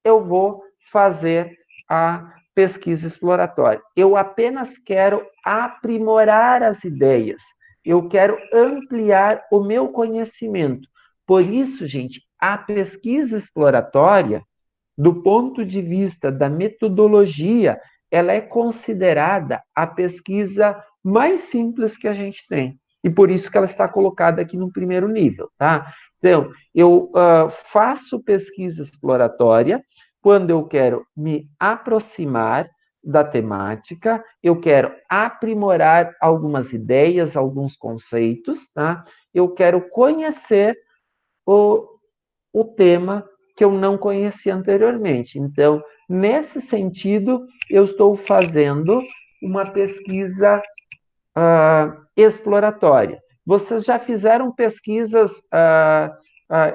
eu vou fazer a pesquisa exploratória. Eu apenas quero aprimorar as ideias, eu quero ampliar o meu conhecimento. Por isso, gente, a pesquisa exploratória, do ponto de vista da metodologia, ela é considerada a pesquisa mais simples que a gente tem. E por isso que ela está colocada aqui no primeiro nível, tá? Então, eu faço pesquisa exploratória quando eu quero me aproximar da temática, eu quero aprimorar algumas ideias, alguns conceitos, tá? Eu quero conhecer o tema que eu não conhecia anteriormente. Então, nesse sentido, eu estou fazendo uma pesquisa exploratória. Vocês já fizeram pesquisas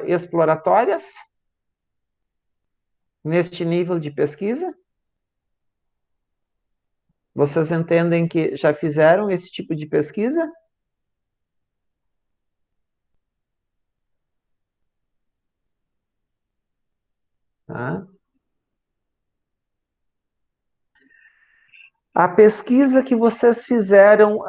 exploratórias neste nível de pesquisa? Vocês entendem que já fizeram esse tipo de pesquisa? Tá? A pesquisa que vocês fizeram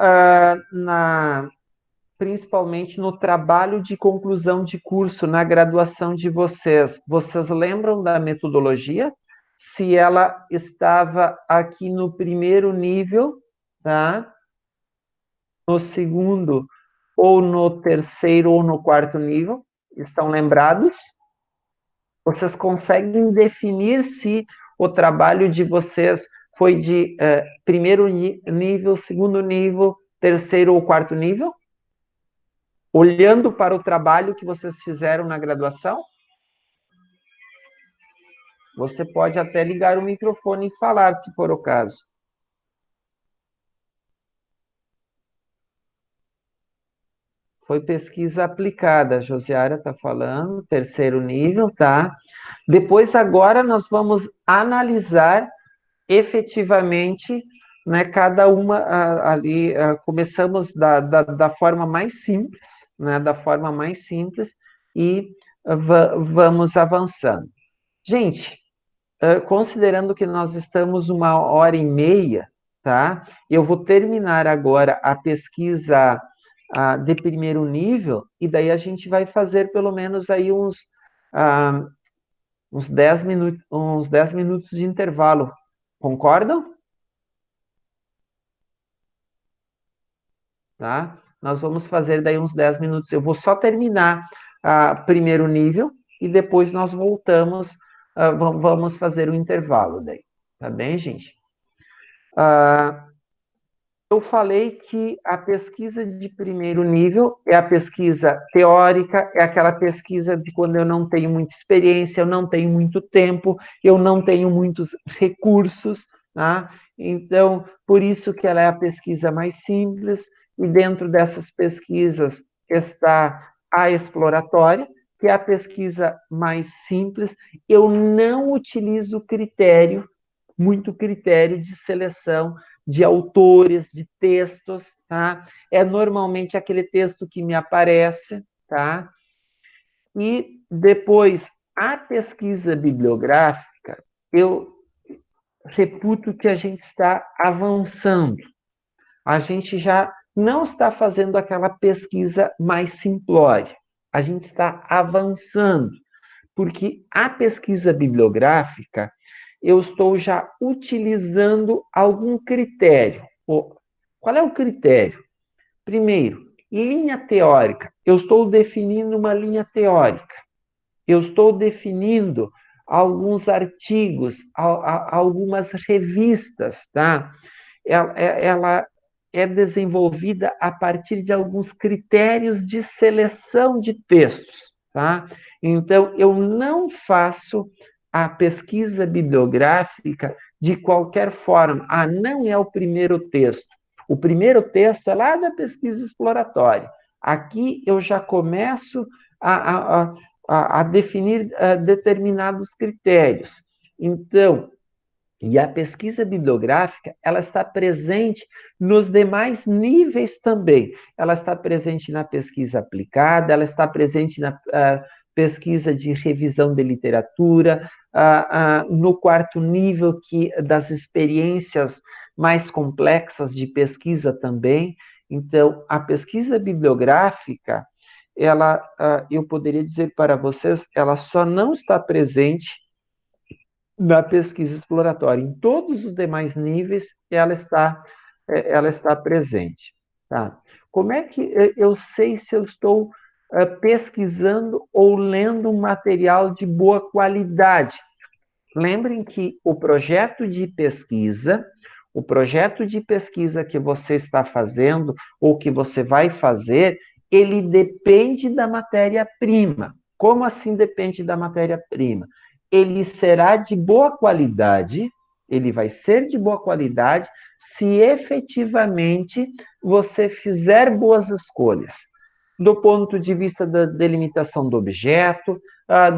principalmente no trabalho de conclusão de curso, na graduação de vocês. Vocês lembram da metodologia? Se ela estava aqui no primeiro nível, tá? No segundo, ou no terceiro, ou no quarto nível. Estão lembrados? Vocês conseguem definir se o trabalho de vocês foi de primeiro nível, segundo nível, terceiro ou quarto nível? Olhando para o trabalho que vocês fizeram na graduação? Você pode até ligar o microfone e falar, se for o caso. Foi pesquisa aplicada, a Josiara está falando, terceiro nível, tá? Depois, agora, nós vamos analisar efetivamente, né, cada uma ali, começamos da forma mais simples, né, da forma mais simples, e vamos avançando. Gente, considerando que nós estamos 1h30, tá? Eu vou terminar agora a pesquisa de primeiro nível, e daí a gente vai fazer pelo menos aí uns 10 minutos de intervalo. Concordam? Tá? Nós vamos fazer daí uns 10 minutos. Eu vou só terminar primeiro nível e depois nós voltamos, vamos fazer o intervalo daí. Tá bem, gente? Eu falei que a pesquisa de primeiro nível é a pesquisa teórica, é aquela pesquisa de quando eu não tenho muita experiência, eu não tenho muito tempo, eu não tenho muitos recursos, tá? Então, por isso que ela é a pesquisa mais simples, e dentro dessas pesquisas está a exploratória, que é a pesquisa mais simples. Eu não utilizo muito critério de seleção de autores, de textos, tá? É normalmente aquele texto que me aparece, tá? E depois, a pesquisa bibliográfica, eu reputo que a gente está avançando. A gente já não está fazendo aquela pesquisa mais simplória. A gente está avançando, porque a pesquisa bibliográfica, eu estou já utilizando algum critério. Qual é o critério? Primeiro, linha teórica. Eu estou definindo uma linha teórica. Eu estou definindo alguns artigos, algumas revistas, tá? Ela é desenvolvida a partir de alguns critérios de seleção de textos, tá? Então, eu não faço a pesquisa bibliográfica de qualquer forma. Não é o primeiro texto. O primeiro texto é lá da pesquisa exploratória. Aqui eu já começo a definir determinados critérios. Então, e a pesquisa bibliográfica, ela está presente nos demais níveis também. Ela está presente na pesquisa aplicada, ela está presente na pesquisa de revisão de literatura, no quarto nível das experiências mais complexas de pesquisa também. Então, a pesquisa bibliográfica, ela, eu poderia dizer para vocês, ela só não está presente na pesquisa exploratória. Em todos os demais níveis, ela está presente. Tá? Como é que eu sei se eu estou pesquisando ou lendo um material de boa qualidade? Lembrem que o projeto de pesquisa que você está fazendo ou que você vai fazer, ele depende da matéria-prima. Como assim depende da matéria-prima? Ele será de boa qualidade, ele vai ser de boa qualidade se efetivamente você fizer boas escolhas. Do ponto de vista da delimitação do objeto,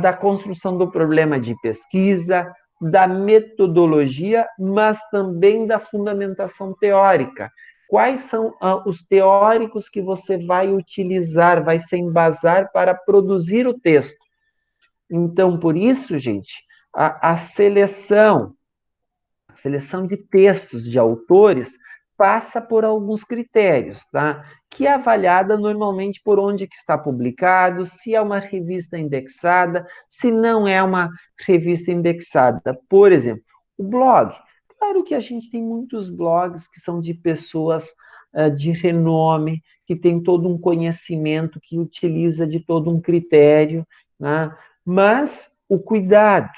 da construção do problema de pesquisa, da metodologia, mas também da fundamentação teórica. Quais são os teóricos que você vai utilizar, vai se embasar para produzir o texto? Então, por isso, gente, a seleção de textos, de autores, passa por alguns critérios, tá? Que é avaliada normalmente por onde que está publicado, se é uma revista indexada, se não é uma revista indexada. Por exemplo, o blog. Claro que a gente tem muitos blogs que são de pessoas de renome, que tem todo um conhecimento, que utiliza de todo um critério, né? Mas o cuidado.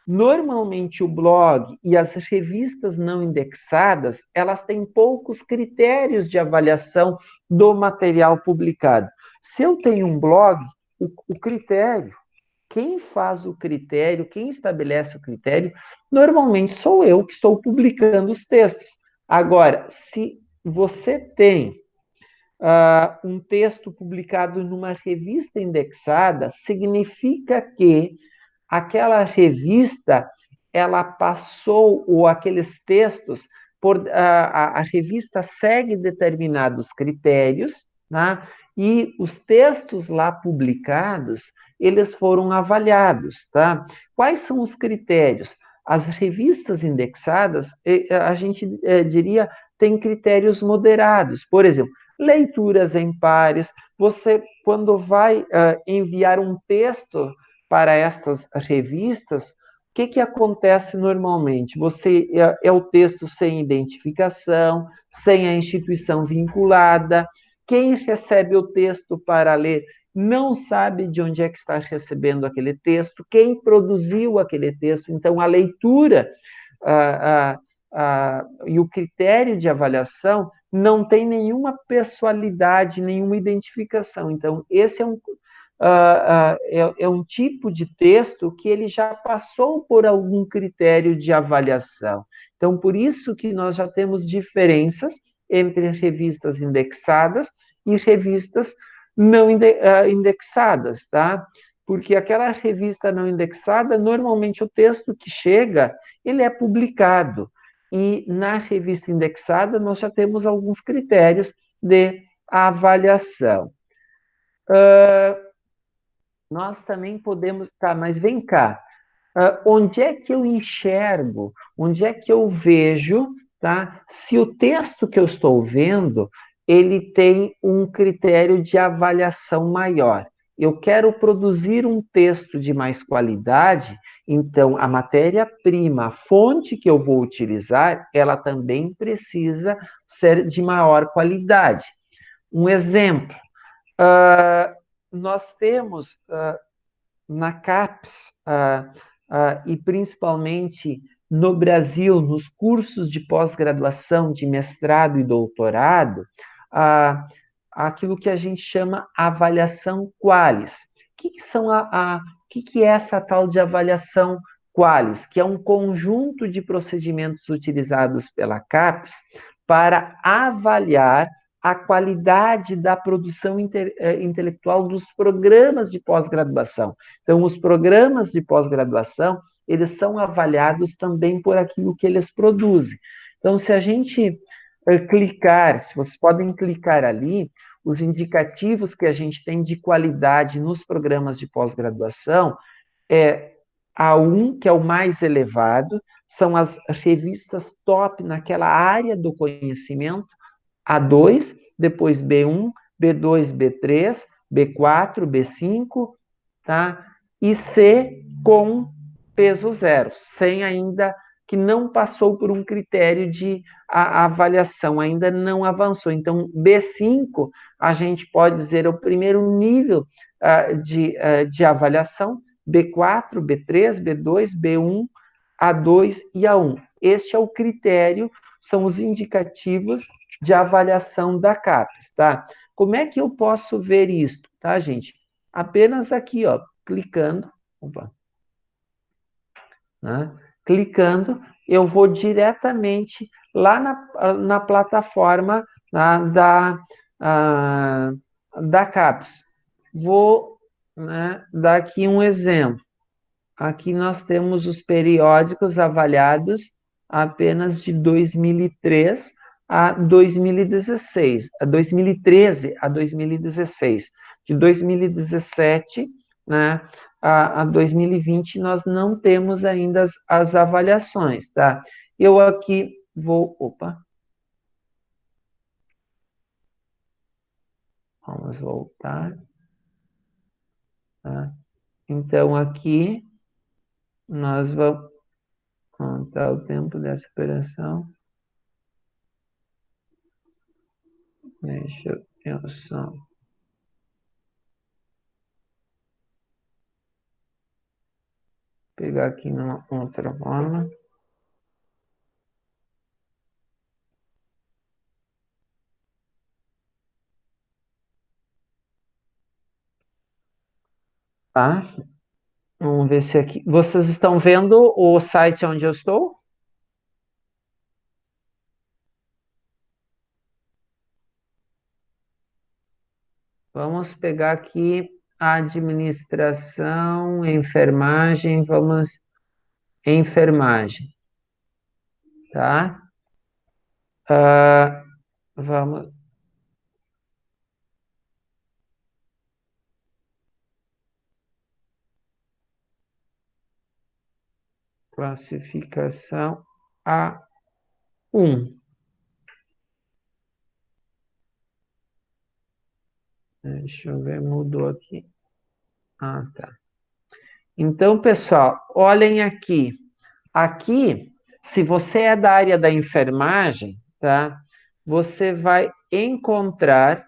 Normalmente o blog e as revistas não indexadas, elas têm poucos critérios de avaliação do material publicado. Se eu tenho um blog, o critério, quem faz o critério, quem estabelece o critério, normalmente sou eu que estou publicando os textos. Agora, se você tem um texto publicado numa revista indexada, significa que aquela revista ela passou, ou aqueles textos, a revista segue determinados critérios, né? E os textos lá publicados, eles foram avaliados, tá? Quais são os critérios? As revistas indexadas, a gente diria, tem critérios moderados. Por exemplo, leituras em pares. Você, quando vai enviar um texto para estas revistas, o que acontece normalmente? Você é o texto sem identificação, sem a instituição vinculada. Quem recebe o texto para ler não sabe de onde é que está recebendo aquele texto, quem produziu aquele texto. Então, a leitura e o critério de avaliação não tem nenhuma pessoalidade, nenhuma identificação. Então, esse é um tipo de texto que ele já passou por algum critério de avaliação. Então, por isso que nós já temos diferenças entre revistas indexadas e revistas não indexadas, tá? Porque aquela revista não indexada, normalmente o texto que chega, ele é publicado. E na revista indexada, nós já temos alguns critérios de avaliação. Nós também podemos... Tá, mas vem cá. Onde é que eu enxergo, onde é que eu vejo, tá? Se o texto que eu estou vendo, ele tem um critério de avaliação maior. Eu quero produzir um texto de mais qualidade, então a matéria-prima, a fonte que eu vou utilizar, ela também precisa ser de maior qualidade. Um exemplo, nós temos na CAPES, e principalmente no Brasil, nos cursos de pós-graduação, de mestrado e doutorado, aquilo que a gente chama avaliação Qualis. Que é essa tal de avaliação Qualis? Que é um conjunto de procedimentos utilizados pela CAPES para avaliar a qualidade da produção intelectual dos programas de pós-graduação. Então, os programas de pós-graduação, eles são avaliados também por aquilo que eles produzem. Então, se a gente clicar, se vocês podem clicar ali, os indicativos que a gente tem de qualidade nos programas de pós-graduação, A1, que é o mais elevado, são as revistas top naquela área do conhecimento, A2, depois B1, B2, B3, B4, B5, tá? E C com peso zero, sem ainda, que não passou por um critério de avaliação, ainda não avançou. Então, B5, a gente pode dizer, é o primeiro nível de avaliação, B4, B3, B2, B1, A2 e A1. Este é o critério, são os indicativos de avaliação da CAPES, tá? Como é que eu posso ver isso, tá, gente? Apenas aqui, ó, clicando, né? Clicando, eu vou diretamente lá na plataforma da CAPES. Vou, né, dar aqui um exemplo. Aqui nós temos os periódicos avaliados apenas de 2003 a 2016, a 2013 a 2016. De 2017, né, a 2020, nós não temos ainda as avaliações, tá? Eu aqui vou... Opa! Vamos voltar. Tá? Então, aqui, nós vamos contar o tempo dessa operação. Deixa eu só pegar aqui numa outra forma. Tá? Vamos ver se aqui... Vocês estão vendo o site onde eu estou? Vamos pegar aqui a administração, enfermagem, vamos... Enfermagem, tá? Vamos... Classificação A1. Deixa eu ver, mudou aqui. Ah, tá. Então, pessoal, olhem aqui. Aqui, se você é da área da enfermagem, tá? Você vai encontrar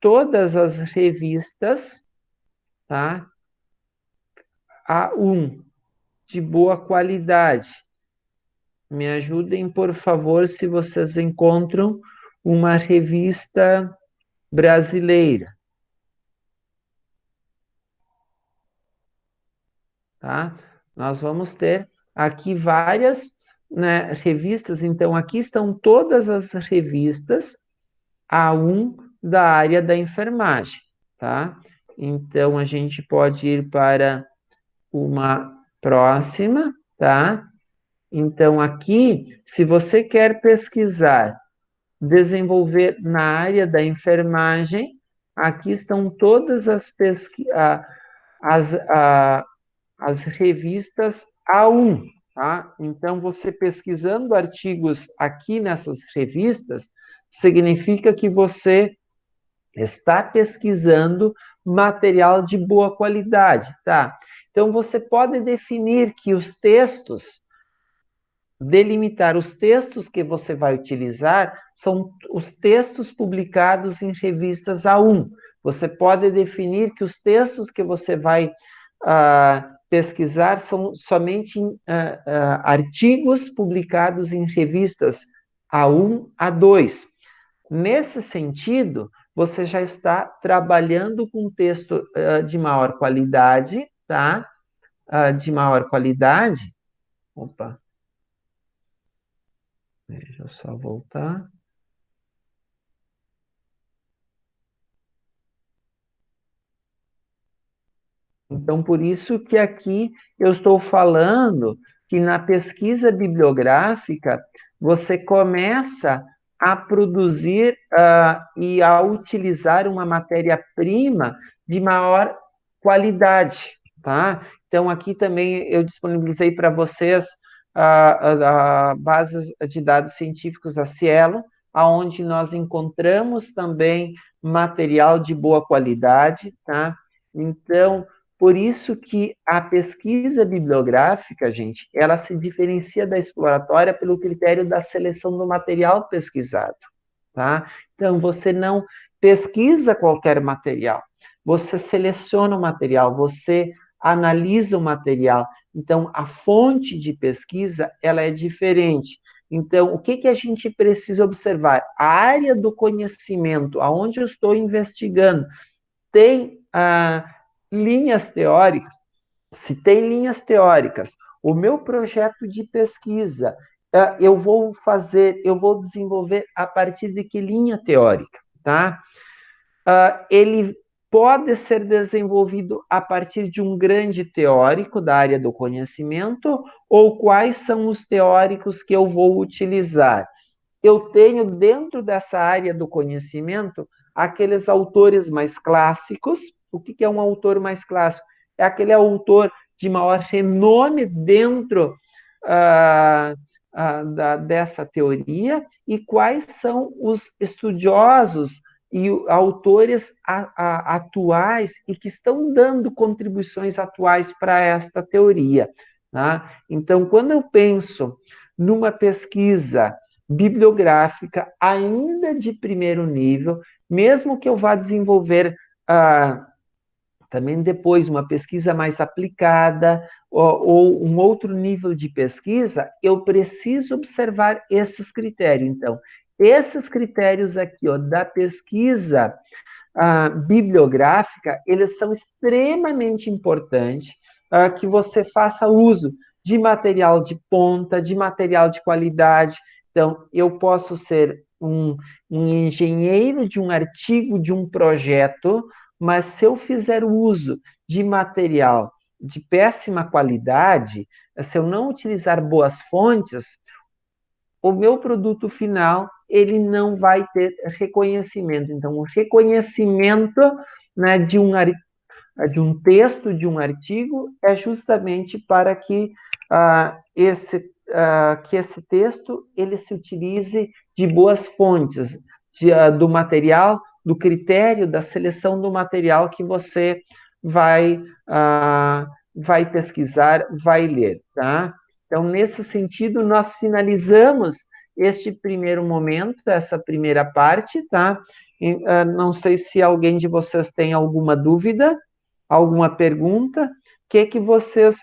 todas as revistas, tá? A1, de boa qualidade. Me ajudem, por favor, se vocês encontram uma revista brasileira. Tá? Nós vamos ter aqui várias, né, revistas, então aqui estão todas as revistas A1 da área da enfermagem, tá? Então a gente pode ir para uma próxima, tá? Então aqui, se você quer pesquisar, desenvolver na área da enfermagem, aqui estão todas as as revistas A1, tá? Então, você pesquisando artigos aqui nessas revistas, significa que você está pesquisando material de boa qualidade, tá? Então, você pode definir que os textos, delimitar os textos que você vai utilizar, são os textos publicados em revistas A1. Você pode definir que os textos que você vai pesquisar são somente artigos publicados em revistas A1, A2. Nesse sentido, você já está trabalhando com texto de maior qualidade, tá? De maior qualidade. Opa. Deixa eu só voltar. Então, por isso que aqui eu estou falando que na pesquisa bibliográfica você começa a produzir e a utilizar uma matéria-prima de maior qualidade, tá? Então, aqui também eu disponibilizei para vocês bases de dados científicos da Cielo, onde nós encontramos também material de boa qualidade, tá? Então, por isso que a pesquisa bibliográfica, gente, ela se diferencia da exploratória pelo critério da seleção do material pesquisado, tá? Então, você não pesquisa qualquer material, você seleciona o material, você analisa o material. Então, a fonte de pesquisa, ela é diferente. Então, o que a gente precisa observar? A área do conhecimento, aonde eu estou investigando, tem linhas teóricas. Se tem linhas teóricas, o meu projeto de pesquisa, eu vou desenvolver a partir de que linha teórica, tá? Ele pode ser desenvolvido a partir de um grande teórico da área do conhecimento, ou quais são os teóricos que eu vou utilizar? Eu tenho dentro dessa área do conhecimento aqueles autores mais clássicos. O que é um autor mais clássico? É aquele autor de maior renome dentro dessa teoria, e quais são os estudiosos e autores atuais e que estão dando contribuições atuais para esta teoria. Tá? Então, quando eu penso numa pesquisa bibliográfica ainda de primeiro nível, mesmo que eu vá desenvolver também depois uma pesquisa mais aplicada ou um outro nível de pesquisa, eu preciso observar esses critérios. Então, esses critérios aqui, ó, da pesquisa bibliográfica, eles são extremamente importantes que você faça uso de material de ponta, de material de qualidade. Então, eu posso ser um engenheiro de um artigo, de um projeto, mas se eu fizer uso de material de péssima qualidade, se eu não utilizar boas fontes, o meu produto final ele não vai ter reconhecimento. Então, o reconhecimento, né, de um texto, de um artigo, é justamente para que esse texto ele se utilize de boas fontes, do material, do critério, da seleção do material que você vai, vai pesquisar, vai ler, tá? Então, nesse sentido, nós finalizamos este primeiro momento, essa primeira parte, tá? Não sei se alguém de vocês tem alguma dúvida, alguma pergunta. O que vocês,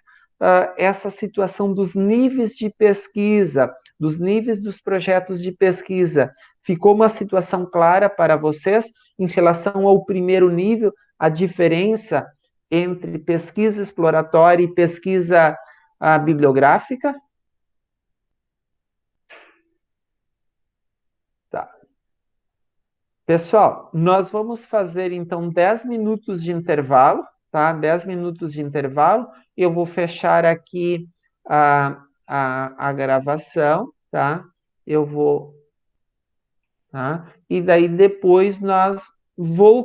essa situação dos níveis de pesquisa, dos níveis dos projetos de pesquisa, ficou uma situação clara para vocês em relação ao primeiro nível, a diferença entre pesquisa exploratória e pesquisa bibliográfica? Tá. Pessoal, nós vamos fazer então 10 minutos de intervalo, tá? 10 minutos de intervalo. Eu vou fechar aqui a gravação, tá? Eu vou, tá? E daí depois nós voltamos.